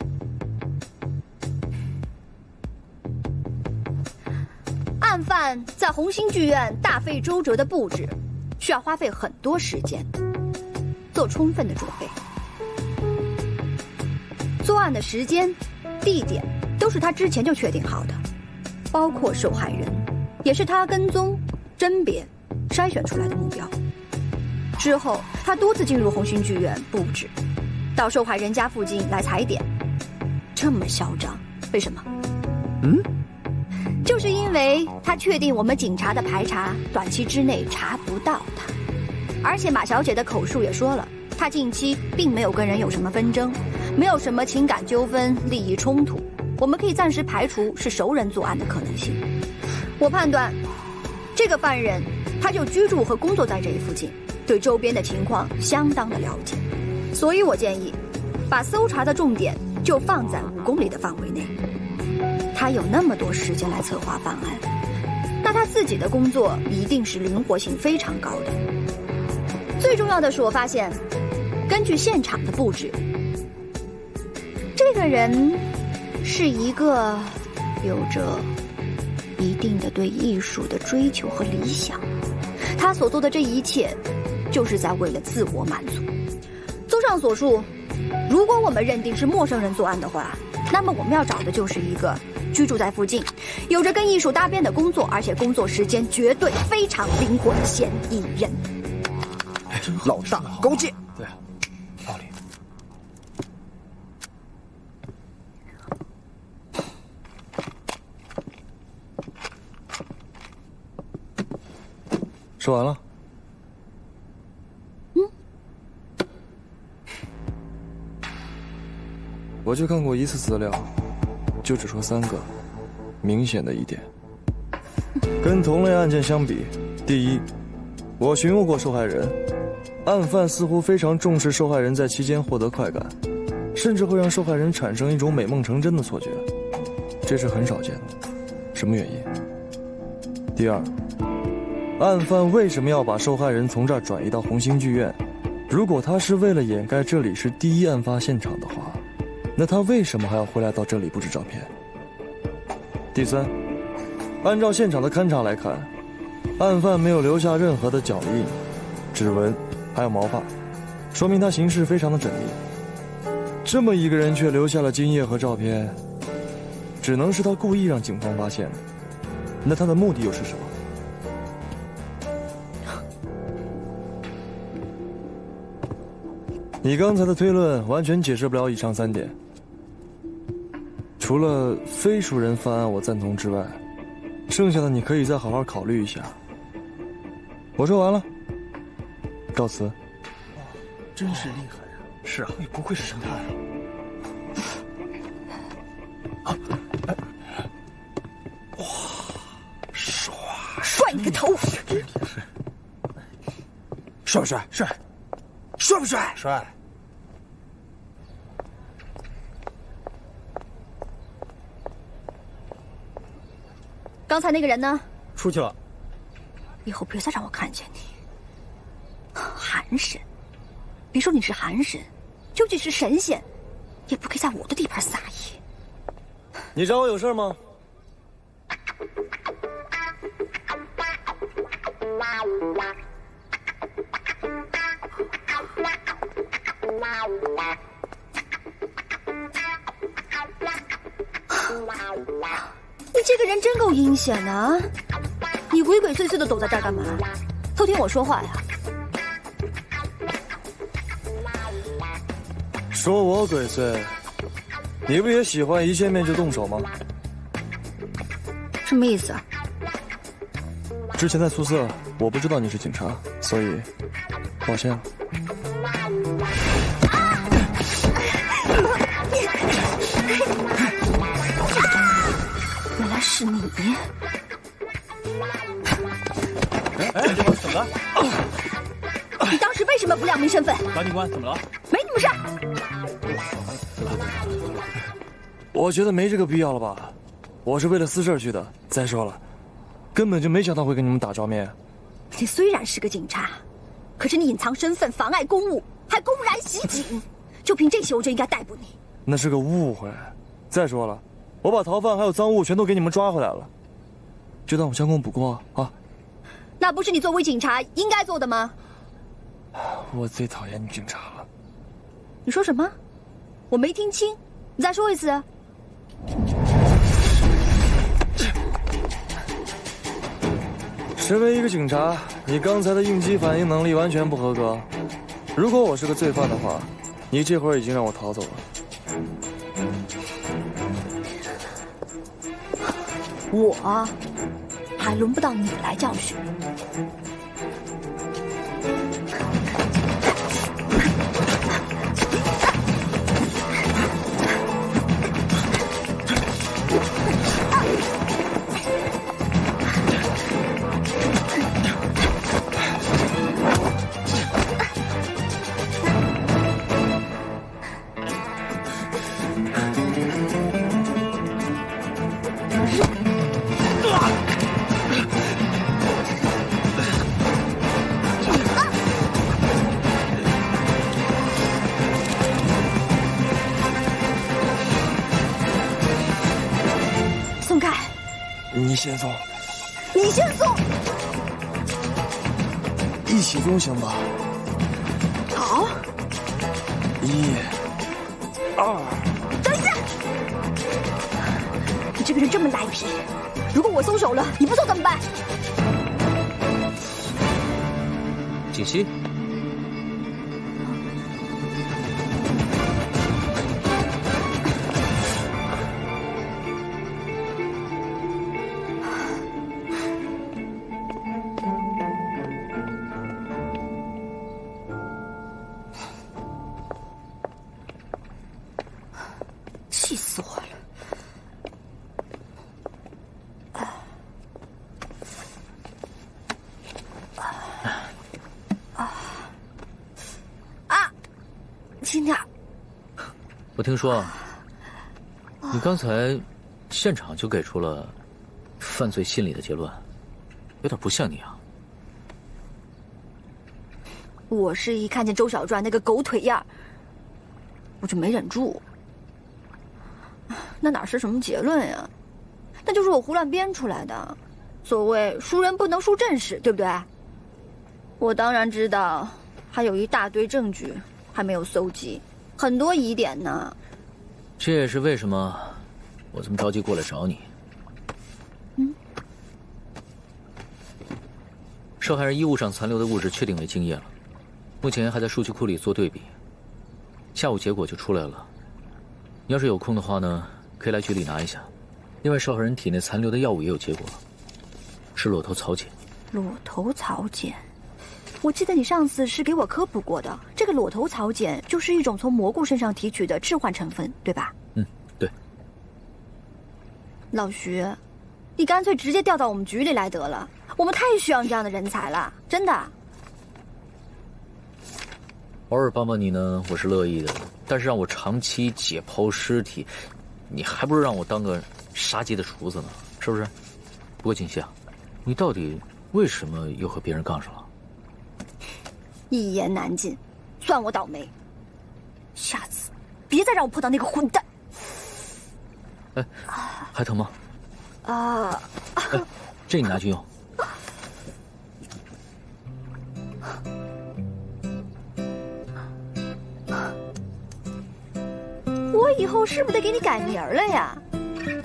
[SPEAKER 6] 案犯在红星剧院大费周折的布置，需要花费很多时间，做充分的准备。作案的时间、地点都是他之前就确定好的，包括受害人，也是他跟踪、甄别、筛选出来的目标。之后，他多次进入红星剧院布置，到受害人家附近来踩点。这么嚣张，为什么？就是因为他确定我们警察的排查短期之内查不到他，而且马小姐的口述也说了，他近期并没有跟人有什么纷争，没有什么情感纠纷、利益冲突，我们可以暂时排除是熟人作案的可能性。我判断，这个犯人他就居住和工作在这一附近，对周边的情况相当的了解，所以我建议，把搜查的重点就放在5公里的范围内。他有那么多时间来策划办案，那他自己的工作一定是灵活性非常高的。最重要的是，我发现，根据现场的布置，这个人是一个有着一定的对艺术的追求和理想，他所做的这一切，就是在为了自我满足。综上所述，如果我们认定是陌生人作案的话，那么我们要找的就是一个居住在附近，有着跟艺术搭边的工作，而且工作时间绝对非常灵活的嫌疑人。
[SPEAKER 4] 老大高见。
[SPEAKER 5] 对，道理。说完了。我去看过一次资料，就只说3个明显的疑点。跟同类案件相比，第一，我询问过受害人，案犯似乎非常重视受害人在期间获得快感，甚至会让受害人产生一种美梦成真的错觉，这是很少见的。什么原因？第二，案犯为什么要把受害人从这儿转移到红星剧院？如果他是为了掩盖这里是第一案发现场的话，那他为什么还要回来到这里布置照片？第三，按照现场的勘查来看，案犯没有留下任何的脚印、指纹，还有毛发，说明他行事非常的缜密。这么一个人却留下了精液和照片，只能是他故意让警方发现的。那他的目的又是什么？你刚才的推论完全解释不了以上3点。除了非熟人犯案我赞同之外，剩下的你可以再好好考虑一下。我说完了，告辞。
[SPEAKER 15] 真是厉害呀！是啊，你不愧是神探啊！哇，
[SPEAKER 6] 帅你个头！
[SPEAKER 4] 帅不帅？
[SPEAKER 15] 帅，
[SPEAKER 4] 帅不帅？
[SPEAKER 15] 帅。
[SPEAKER 6] 刚才那个人呢？
[SPEAKER 9] 出去了。
[SPEAKER 6] 以后别再让我看见你。寒神，别说你是寒神，就即是神仙，也不可以在我的地盘撒野。
[SPEAKER 5] 你找我有事吗？
[SPEAKER 6] 你这个人真够阴险的啊！你鬼鬼祟祟的躲在这儿干嘛？偷听我说话呀？
[SPEAKER 5] 说我鬼祟，你不也喜欢一见面就动手吗？
[SPEAKER 6] 什么意思啊？
[SPEAKER 5] 之前在宿舍，我不知道你是警察，所以抱歉了。
[SPEAKER 6] 原来是你！
[SPEAKER 9] 哎，这怎么了？
[SPEAKER 6] 你当时为什么不亮明身份？
[SPEAKER 9] 管警官，怎么了？
[SPEAKER 6] 没你们事儿。
[SPEAKER 5] 我觉得没这个必要了吧？我是为了私事去的。再说了，根本就没想到会跟你们打照面。
[SPEAKER 6] 你虽然是个警察，可是你隐藏身份、妨碍公务，还公然袭警，就凭这些，我就应该逮捕你。
[SPEAKER 5] 那是个误会。再说了，我把逃犯还有赃物全都给你们抓回来了，就当我将功补过啊。
[SPEAKER 6] 那不是你作为警察应该做的吗？
[SPEAKER 5] 我最讨厌你警察了。
[SPEAKER 6] 你说什么？我没听清，你再说一次。
[SPEAKER 5] 身为一个警察，你刚才的应激反应能力完全不合格。如果我是个罪犯的话，你这会儿已经让我逃走了。
[SPEAKER 6] 我还轮不到你来教训。
[SPEAKER 5] 你先送，
[SPEAKER 6] 你先送，
[SPEAKER 5] 一起送行吧？
[SPEAKER 6] 好。
[SPEAKER 5] 1、2。
[SPEAKER 6] 等一下，你这个人这么赖皮，如果我松手了，你不送怎么办？
[SPEAKER 8] 锦溪。
[SPEAKER 6] 气死我了！轻点。
[SPEAKER 8] 我听说，你刚才现场就给出了犯罪心理的结论，有点不像你啊。
[SPEAKER 6] 我是一看见周小传那个狗腿样，我就没忍住。那哪是什么结论呀？那就是我胡乱编出来的。所谓输人不能输阵势，对不对？我当然知道，还有一大堆证据还没有搜集，很多疑点呢。
[SPEAKER 8] 这也是为什么我这么着急过来找你。受害人衣物上残留的物质确定为精液了，目前还在数据库里做对比，下午结果就出来了。你要是有空的话呢，可以来局里拿一下。另外，受害人体内残留的药物也有结果，是裸头草碱。
[SPEAKER 6] 裸头草碱，我记得你上次是给我科普过的。这个裸头草碱就是一种从蘑菇身上提取的致幻成分，对吧？
[SPEAKER 8] 对。
[SPEAKER 6] 老徐，你干脆直接调到我们局里来得了，我们太需要你这样的人才了，真的。
[SPEAKER 8] 偶尔帮帮你呢，我是乐意的。但是让我长期解剖尸体，你还不如让我当个杀鸡的厨子呢，是不是？不过锦溪啊，你到底为什么又和别人杠上了？
[SPEAKER 6] 一言难尽，算我倒霉。下次别再让我碰到那个混蛋。
[SPEAKER 8] 哎，还疼吗？哎，这你拿去用。
[SPEAKER 6] 我以后是不是得给你改名了呀？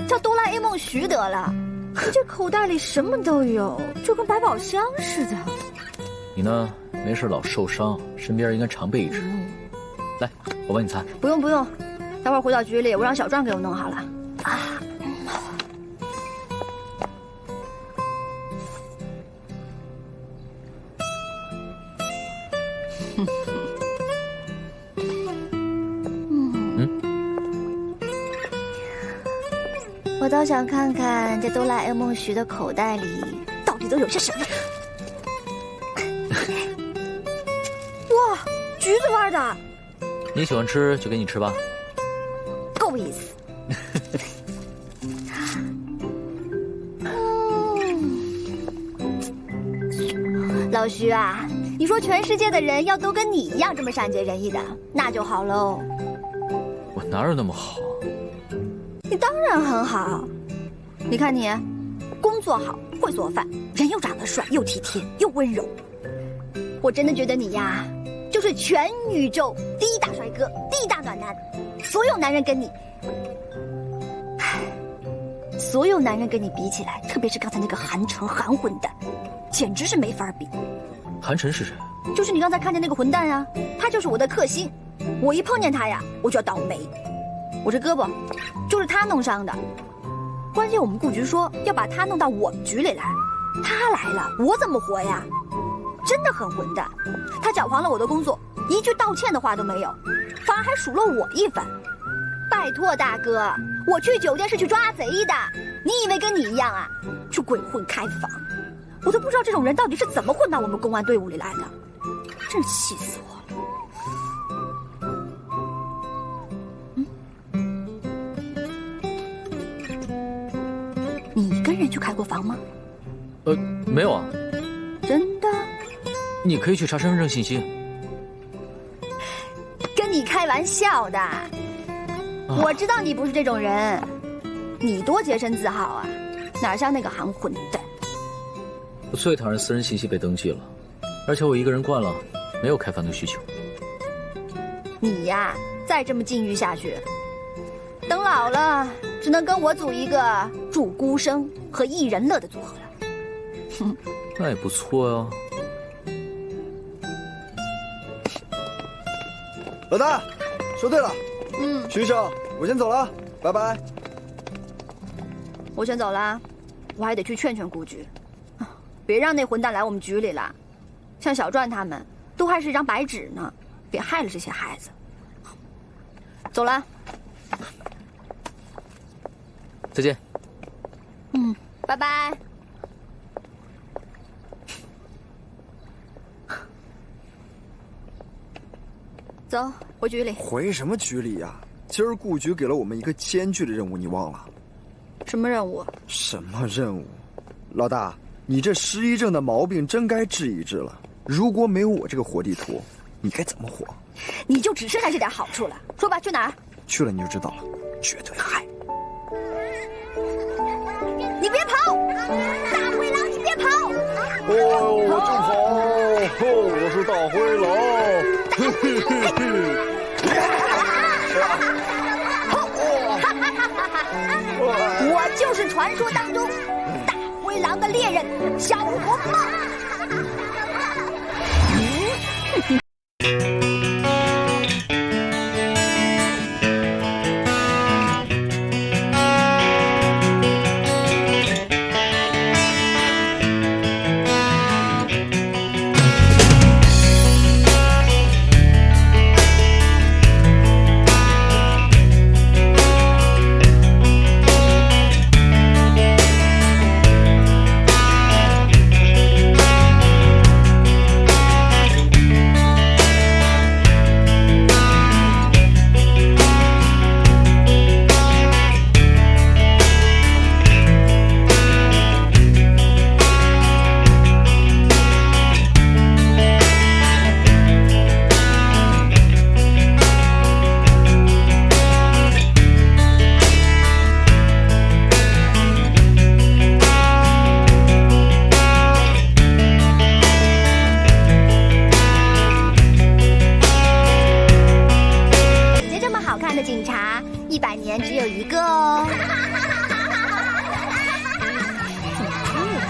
[SPEAKER 6] 叫哆啦 A 梦徐得了。你这口袋里什么都有，就跟百宝箱似的。
[SPEAKER 8] 你呢，没事老受伤，身边应该常备一支。来，我帮你擦。
[SPEAKER 6] 不用不用，待会儿回到局里，我让小壮给我弄好了。我倒想看看这哆啦 A 梦徐的口袋里到底都有些什么。哇，橘子味的！
[SPEAKER 8] 你喜欢吃就给你吃吧。
[SPEAKER 6] 够意思。老徐啊，你说全世界的人要都跟你一样这么善解人意的，那就好喽。
[SPEAKER 8] 我哪有那么好？
[SPEAKER 6] 你当然很好，你看你，工作好，会做饭，人又长得帅，又体贴，又温柔。我真的觉得你呀，就是全宇宙第一大帅哥，第一大暖男。所有男人跟你，所有男人跟你比起来，特别是刚才那个韩城韩混蛋，简直是没法比。
[SPEAKER 8] 韩晨是谁？
[SPEAKER 6] 就是你刚才看见那个混蛋呀，他就是我的克星。我一碰见他呀，我就要倒霉。我这胳膊就是他弄伤的，关键我们顾局说要把他弄到我们局里来，他来了，我怎么活呀？真的很混蛋，他搅黄了我的工作，一句道歉的话都没有，反而还数落我一番。拜托大哥，我去酒店是去抓贼的，你以为跟你一样啊？去鬼混开房，我都不知道这种人到底是怎么混到我们公安队伍里来的，真是气死我了。你跟人去开过房吗？
[SPEAKER 8] 没有啊。
[SPEAKER 6] 真的？
[SPEAKER 8] 你可以去查身份证信息。
[SPEAKER 6] 跟你开玩笑的。我知道你不是这种人，你多洁身自好啊！哪像那个韩混蛋。
[SPEAKER 8] 我最讨厌私人信息被登记了，而且我一个人惯了，没有开饭的需求。
[SPEAKER 6] 你呀，再这么禁欲下去，等老了只能跟我组一个祝孤生和艺人乐的组合了。哼，
[SPEAKER 8] 那也不错呀。
[SPEAKER 4] 老大，说对了。徐医生，我先走了，拜拜。
[SPEAKER 6] 我先走了，我还得去劝劝顾局，别让那混蛋来我们局里了。像小传他们都还是一张白纸呢，别害了这些孩子。走了。
[SPEAKER 8] 再见。
[SPEAKER 6] 拜拜。走，回局里。
[SPEAKER 4] 回什么局里呀？今儿顾局给了我们一个艰巨的任务，你忘了？
[SPEAKER 6] 什么任务？
[SPEAKER 4] 什么任务？老大，你这失忆症的毛病真该治一治了。如果没有我这个活地图，你该怎么活？
[SPEAKER 6] 你就只剩下这点好处了。说吧，去哪儿？
[SPEAKER 4] 去了你就知道了，绝对嗨！
[SPEAKER 6] 你别跑，大灰狼，你别跑！
[SPEAKER 5] 哦，我正跑，我是大灰狼，嘿嘿嘿嘿。
[SPEAKER 6] 我就是传说当中大灰狼的猎人小红帽。100年只有一个哦。
[SPEAKER 11] 怎么这样？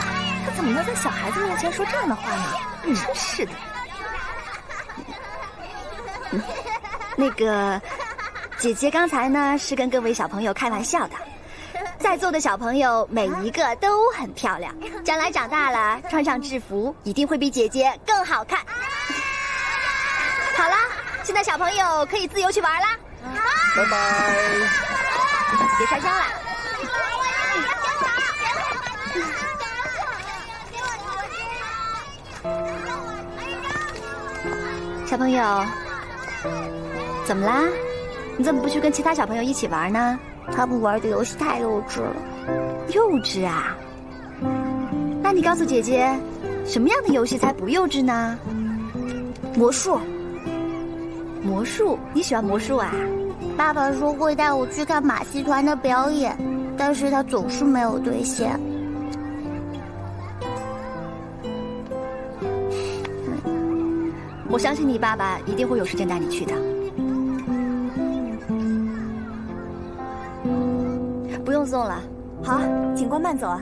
[SPEAKER 11] 他怎么能在小孩子面前说这样的话呢？真是的。
[SPEAKER 6] 那个，姐姐刚才呢是跟各位小朋友开玩笑的，在座的小朋友每一个都很漂亮，将来长大了穿上制服一定会比姐姐更好看。好啦，现在小朋友可以自由去玩啦。
[SPEAKER 4] 拜拜。
[SPEAKER 6] 别摔跤啦。小朋友，怎么啦？你怎么不去跟其他小朋友一起玩呢？
[SPEAKER 3] 他们玩的游戏太幼稚了。
[SPEAKER 6] 幼稚啊？那你告诉姐姐，什么样的游戏才不幼稚呢？魔术。魔术？你喜欢魔术啊？
[SPEAKER 3] 爸爸说会带我去看马戏团的表演，但是他总是没有兑现。
[SPEAKER 6] 我相信你爸爸一定会有时间带你去的。不用送了。
[SPEAKER 11] 好，警官慢走啊。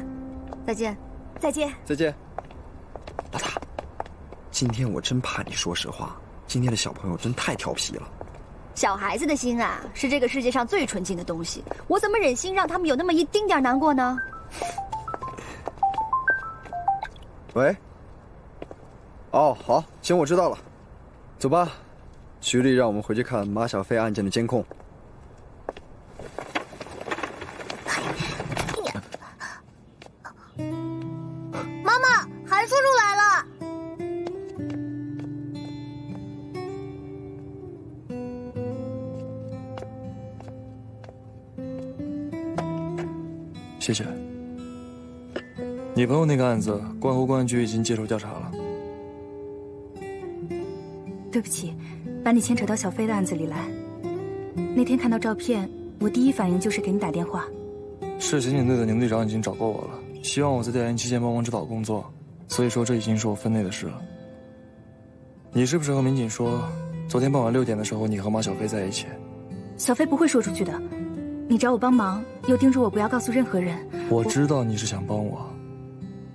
[SPEAKER 6] 再见。
[SPEAKER 11] 再见。
[SPEAKER 4] 再见。老大，今天我真怕你说实话，今天的小朋友真太调皮了。
[SPEAKER 6] 小孩子的心啊，是这个世界上最纯净的东西，我怎么忍心让他们有那么一丁点难过呢？
[SPEAKER 4] 喂。哦，好，行，我知道了。走吧，局里让我们回去看马小飞案件的监控。
[SPEAKER 3] 妈妈，韩叔叔来了。
[SPEAKER 5] 谢谢。你朋友那个案子，关湖公安局已经接手调查了。
[SPEAKER 11] 对不起，把你牵扯到小飞的案子里来。那天看到照片，我第一反应就是给你打电话。
[SPEAKER 5] 市刑警队的宁队长已经找过我了，希望我在调研期间帮忙指导工作，所以说这已经是我分内的事了。你是不是和民警说，昨天傍晚6点的时候你和马小飞在一起？
[SPEAKER 11] 小飞不会说出去的。你找我帮忙，又叮嘱我不要告诉任何人。
[SPEAKER 5] 我知道你是想帮我，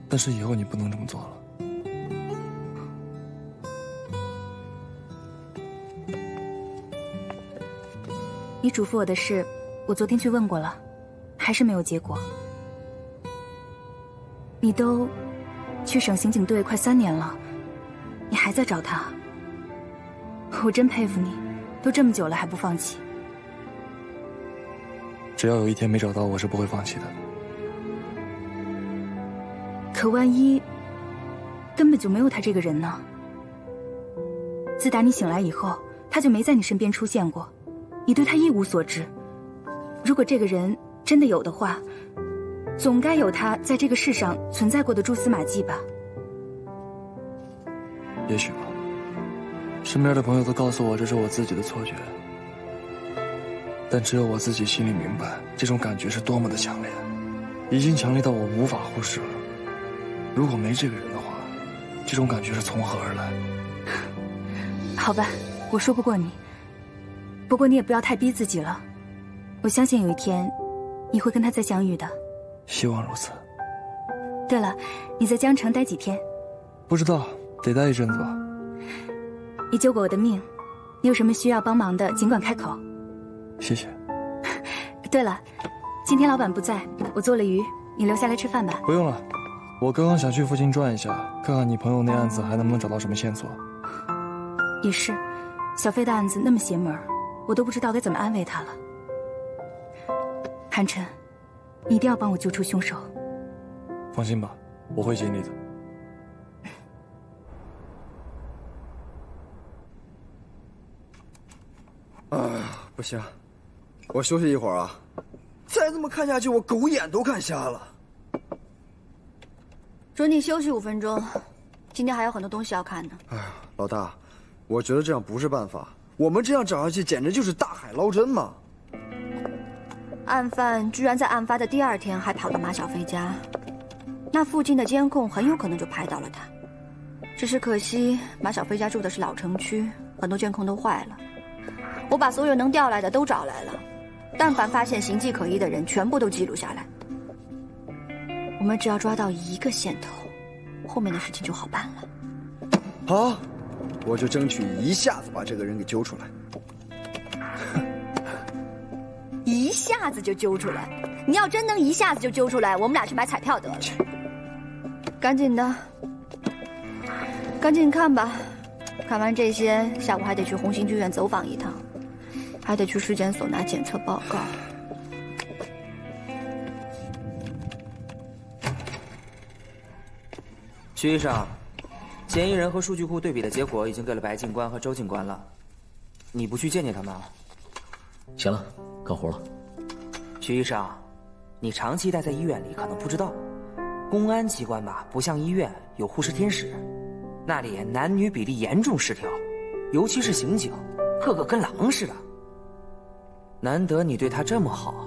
[SPEAKER 5] 但是以后你不能这么做了。
[SPEAKER 11] 你嘱咐我的事，我昨天去问过了，还是没有结果。你都去省刑警队快3年了，你还在找他，我真佩服你，都这么久了还不放弃。
[SPEAKER 5] 只要有一天没找到，我是不会放弃的。
[SPEAKER 11] 可万一根本就没有他这个人呢？自打你醒来以后，他就没在你身边出现过，你对他一无所知。如果这个人真的有的话，总该有他在这个世上存在过的蛛丝马迹吧？
[SPEAKER 5] 也许吧。身边的朋友都告诉我这是我自己的错觉，但只有我自己心里明白，这种感觉是多么的强烈，已经强烈到我无法忽视了。如果没这个人的话，这种感觉是从何而来？
[SPEAKER 11] 好吧，我说不过你，不过你也不要太逼自己了。我相信有一天，你会跟他再相遇的。
[SPEAKER 5] 希望如此。
[SPEAKER 11] 对了，你在江城待几天？
[SPEAKER 5] 不知道，得待一阵子吧。
[SPEAKER 11] 你救过我的命，你有什么需要帮忙的，尽管开口。
[SPEAKER 5] 谢谢。
[SPEAKER 11] 对了，今天老板不在，我做了鱼，你留下来吃饭吧。
[SPEAKER 5] 不用了，我刚刚想去附近转一下，看看你朋友那案子还能不能找到什么线索。
[SPEAKER 11] 也是，小飞的案子那么邪门，我都不知道该怎么安慰他了。韩琛，你一定要帮我揪出凶手。
[SPEAKER 5] 放心吧，我会尽力的。
[SPEAKER 4] 哎呀，不行，我休息一会儿啊！再这么看下去，我狗眼都看瞎了。
[SPEAKER 6] 准你休息5分钟，今天还有很多东西要看呢。
[SPEAKER 4] 哎呀，老大，我觉得这样不是办法。我们这样找下去，简直就是大海捞针嘛！
[SPEAKER 6] 案犯居然在案发的第2天还跑到马小飞家，那附近的监控很有可能就拍到了他。只是可惜，马小飞家住的是老城区，很多监控都坏了。我把所有能调来的都找来了，但凡发现形迹可疑的人，全部都记录下来。我们只要抓到一个线头，后面的事情就好办了。
[SPEAKER 4] 好，我就争取一下子把这个人给揪出来。
[SPEAKER 6] 一下子就揪出来？你要真能一下子就揪出来，我们俩去买彩票得了。赶紧的，赶紧看吧。看完这些，下午还得去红星剧院走访一趟，还得去尸检所拿检测报告。
[SPEAKER 13] 徐医生，嫌疑人和数据库对比的结果已经给了白警官和周警官了，你不去见见他们啊？
[SPEAKER 8] 行了，干活了。
[SPEAKER 13] 徐医生，你长期待在医院里，可能不知道，公安机关吧，不像医院有护士天使，那里男女比例严重失调，尤其是刑警，个个跟狼似的。难得你对他这么好。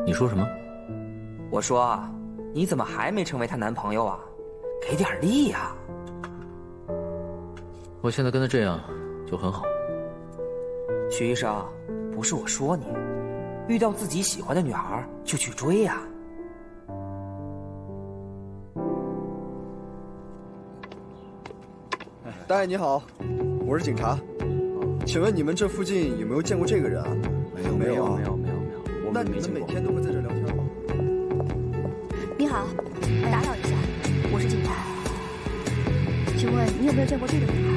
[SPEAKER 8] 你说什么？
[SPEAKER 13] 我说，你怎么还没成为她男朋友啊？给点力呀！
[SPEAKER 8] 我现在跟他这样就很好。
[SPEAKER 13] 徐医生，不是我说你，遇到自己喜欢的女孩就去追呀。
[SPEAKER 4] 大爷你好，我是警察，请问你们这附近有没有见过这个人啊？没有啊。那你们每天都会在这聊天吗？
[SPEAKER 6] 你好，打扰一下，我是警察。请问你有没有见过这个女孩？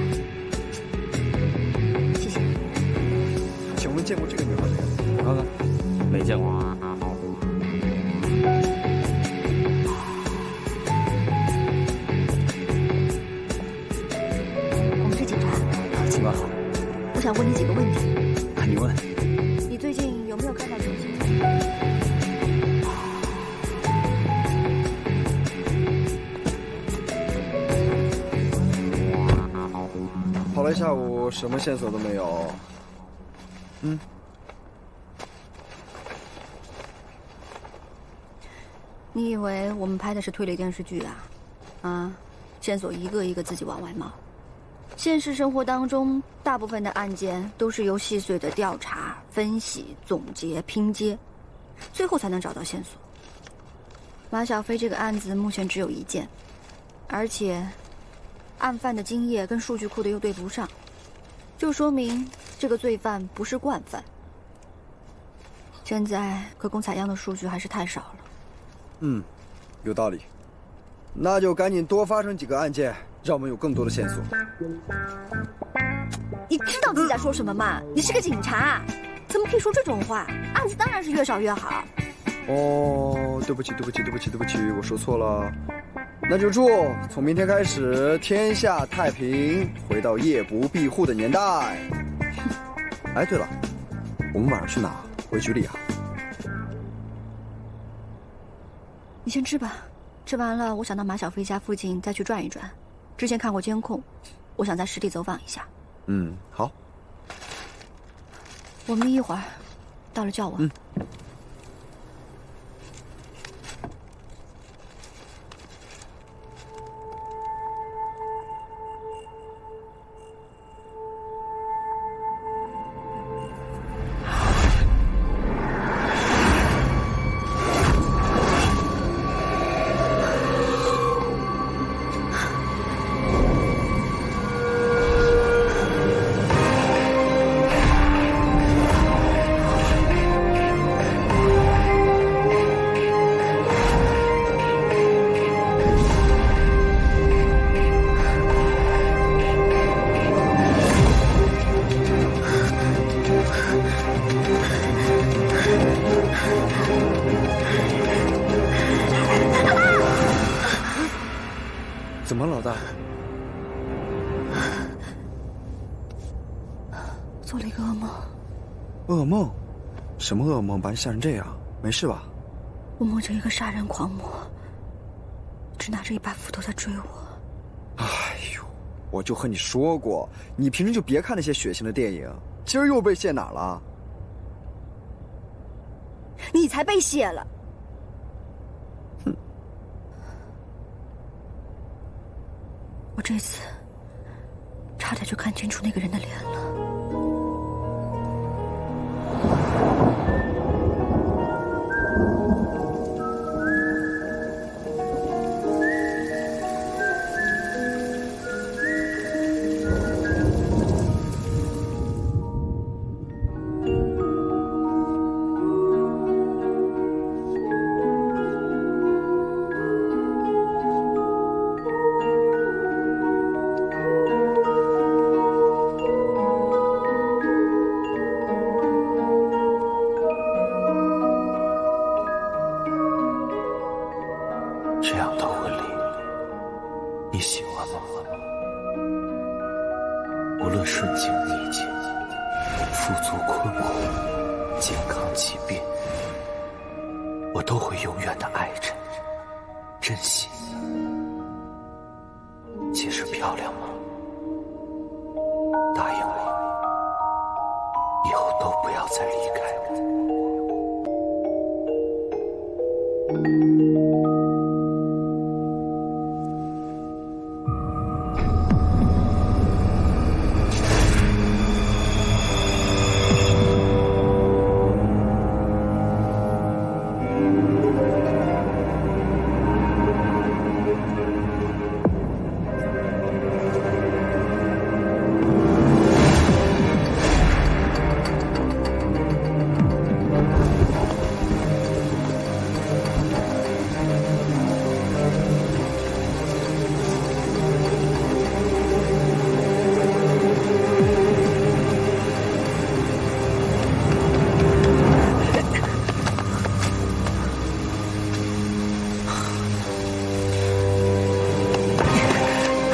[SPEAKER 6] 谢谢。
[SPEAKER 4] 请问见过这个女孩没有？
[SPEAKER 12] 我看看，没见过。
[SPEAKER 6] 我们是警察。
[SPEAKER 12] 警官好。
[SPEAKER 6] 我想问你几个问题。
[SPEAKER 12] 你问。
[SPEAKER 6] 你最近有没有看到重庆？
[SPEAKER 4] 跑了一下午，什么线索都没有。
[SPEAKER 6] 你以为我们拍的是推理电视剧啊？啊，线索一个一个自己往外冒。现实生活当中，大部分的案件都是由细碎的调查、分析、总结、拼接，最后才能找到线索。马小飞这个案子目前只有1件，而且案犯的精液跟数据库的又对不上，就说明这个罪犯不是惯犯。现在可供采样的数据还是太少了。
[SPEAKER 4] 有道理。那就赶紧多发生几个案件，让我们有更多的线索。
[SPEAKER 6] 你知道自己在说什么吗？你是个警察，怎么可以说这种话？案子当然是越少越好。
[SPEAKER 4] 哦，对不起，我说错了。那就祝从明天开始天下太平，回到夜不闭户的年代。哎，对了，我们晚上去哪？回局里啊？
[SPEAKER 6] 你先吃吧，吃完了我想到马小飞家附近再去转一转。之前看过监控，我想在实地走访一下。
[SPEAKER 4] 好。
[SPEAKER 6] 我眯一会儿，到了叫我。
[SPEAKER 4] 怎么，老大？
[SPEAKER 6] 做了一个噩梦。
[SPEAKER 4] 噩梦？什么噩梦把你吓成这样？没事吧？
[SPEAKER 6] 我梦见一个杀人狂魔，只拿着一把斧头在追我。
[SPEAKER 4] 哎呦，我就和你说过，你平时就别看那些血腥的电影。今儿又被卸哪儿了？
[SPEAKER 6] 你才被卸了。我这次差点就看清楚那个人的脸了。
[SPEAKER 16] 这样的婚礼，你喜欢吗？无论顺境逆境，富足困苦，健康疾病，我都会永远的爱着你，珍惜你。戒指漂亮吗？答应我，以后都不要再离开我。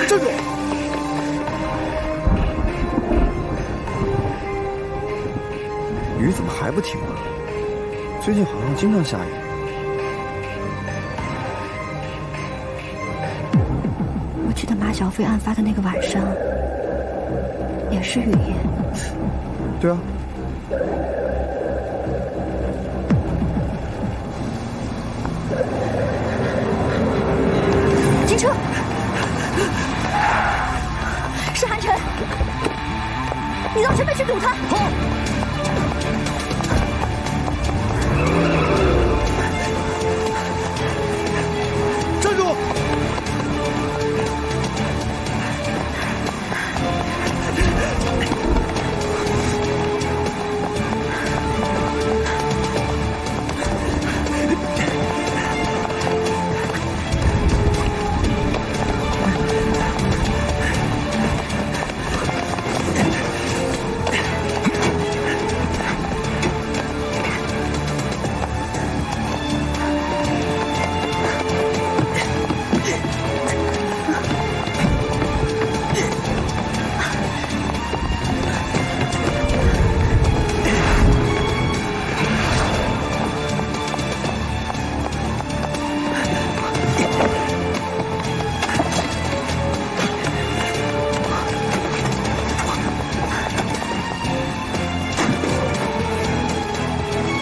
[SPEAKER 4] 站住！雨怎么还不停啊？最近好像经常下雨。
[SPEAKER 6] 我记得马小飞案发的那个晚上，也是雨夜。
[SPEAKER 4] 对啊。
[SPEAKER 6] 进车。是韩晨，你到前面去堵他。好。
[SPEAKER 4] 站住！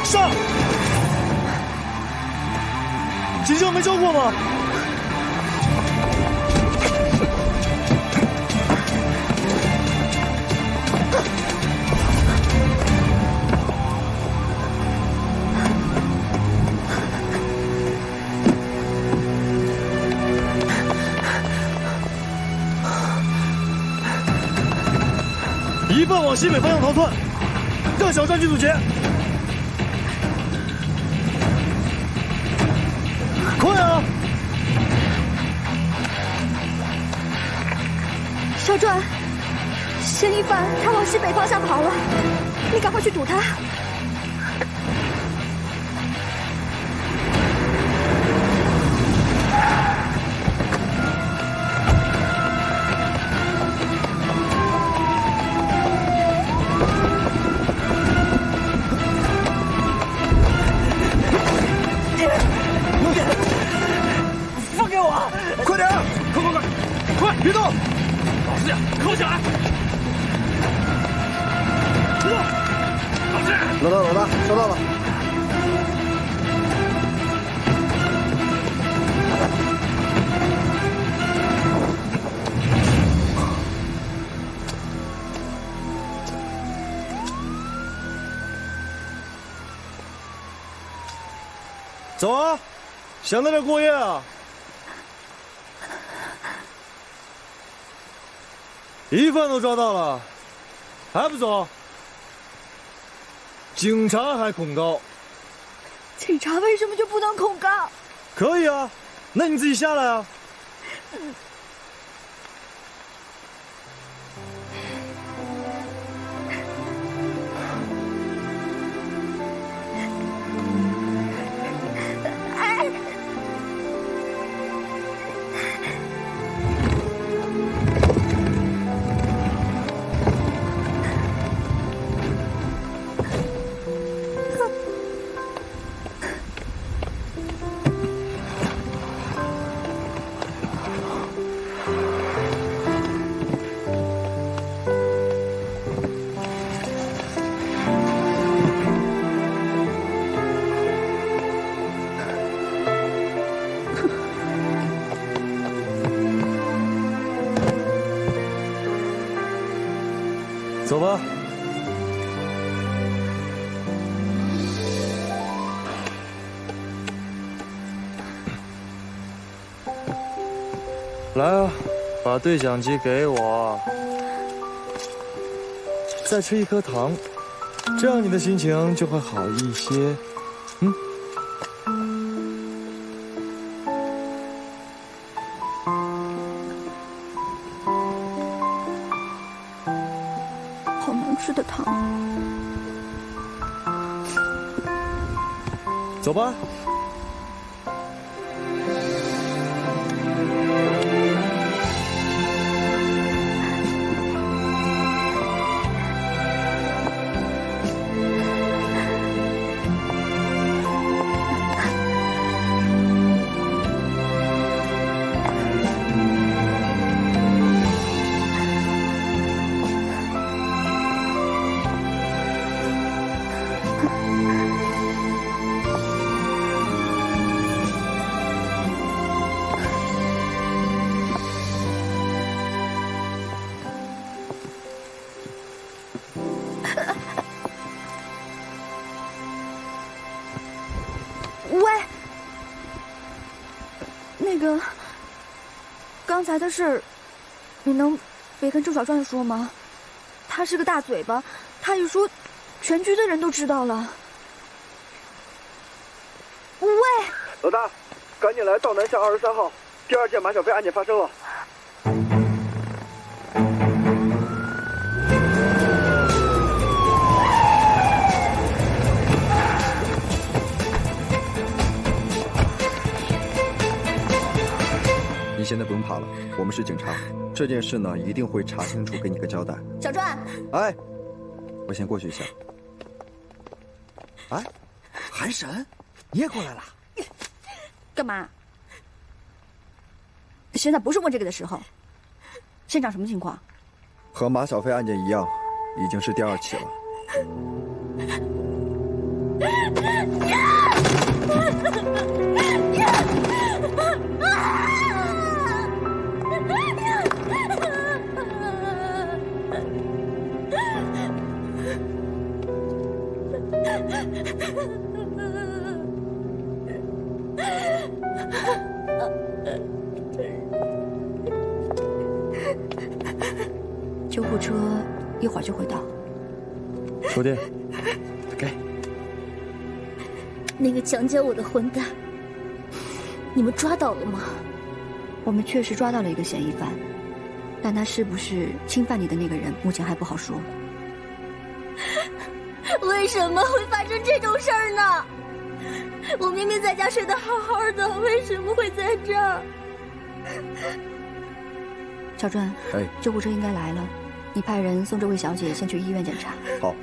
[SPEAKER 4] 上！警校没教过吗？疑犯往西北方向逃窜，让小站去阻截。快啊！
[SPEAKER 6] 小转，嫌疑犯他往西北方向跑了，你赶快去堵他。
[SPEAKER 4] 放给我！快点！快！别动！
[SPEAKER 2] 老实点，扣起来！别动！老实！
[SPEAKER 4] 老大，收到了。走啊！想在这过夜啊？疑犯都抓到了，还不走？警察还恐高？
[SPEAKER 6] 警察为什么就不能恐高？
[SPEAKER 4] 可以啊，那你自己下来啊。走吧。来啊，把对讲机给我，再吃一颗糖，这样你的心情就会好一些。嗯。
[SPEAKER 6] 好难吃的糖。
[SPEAKER 4] 走吧。
[SPEAKER 6] 个，刚才的事儿，你能别跟周小传说吗？他是个大嘴巴，他一说，全局的人都知道了。喂，
[SPEAKER 4] 老大，赶紧来道南巷23号，第2件马小飞案件发生了。你现在不用怕了，我们是警察，这件事呢一定会查清楚，给你个交代。
[SPEAKER 6] 小传，
[SPEAKER 4] 哎，我先过去一下。哎，韩神，你也过来了？
[SPEAKER 6] 干嘛？现在不是问这个的时候。现场什么情况？
[SPEAKER 4] 和马小飞案件一样，已经是第2起了。
[SPEAKER 6] 救护车一会儿就会到。
[SPEAKER 5] 书店，
[SPEAKER 4] 给。
[SPEAKER 11] 那个强奸我的混蛋，你们抓到了吗？
[SPEAKER 6] 我们确实抓到了一个嫌疑犯，但他是不是侵犯你的那个人，目前还不好说。
[SPEAKER 11] 为什么会发生这种事儿呢？我明明在家睡得好好的，为什么会在这儿？
[SPEAKER 6] 小传，
[SPEAKER 4] 哎，
[SPEAKER 6] 救护车应该来了，你派人送这位小姐先去医院检查。
[SPEAKER 4] 好。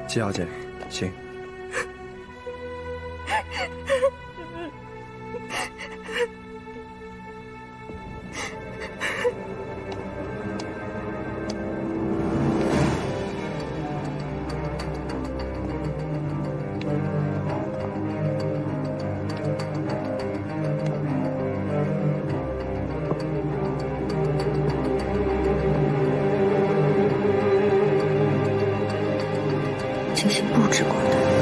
[SPEAKER 4] 季小姐，请。
[SPEAKER 6] 精心布置过的。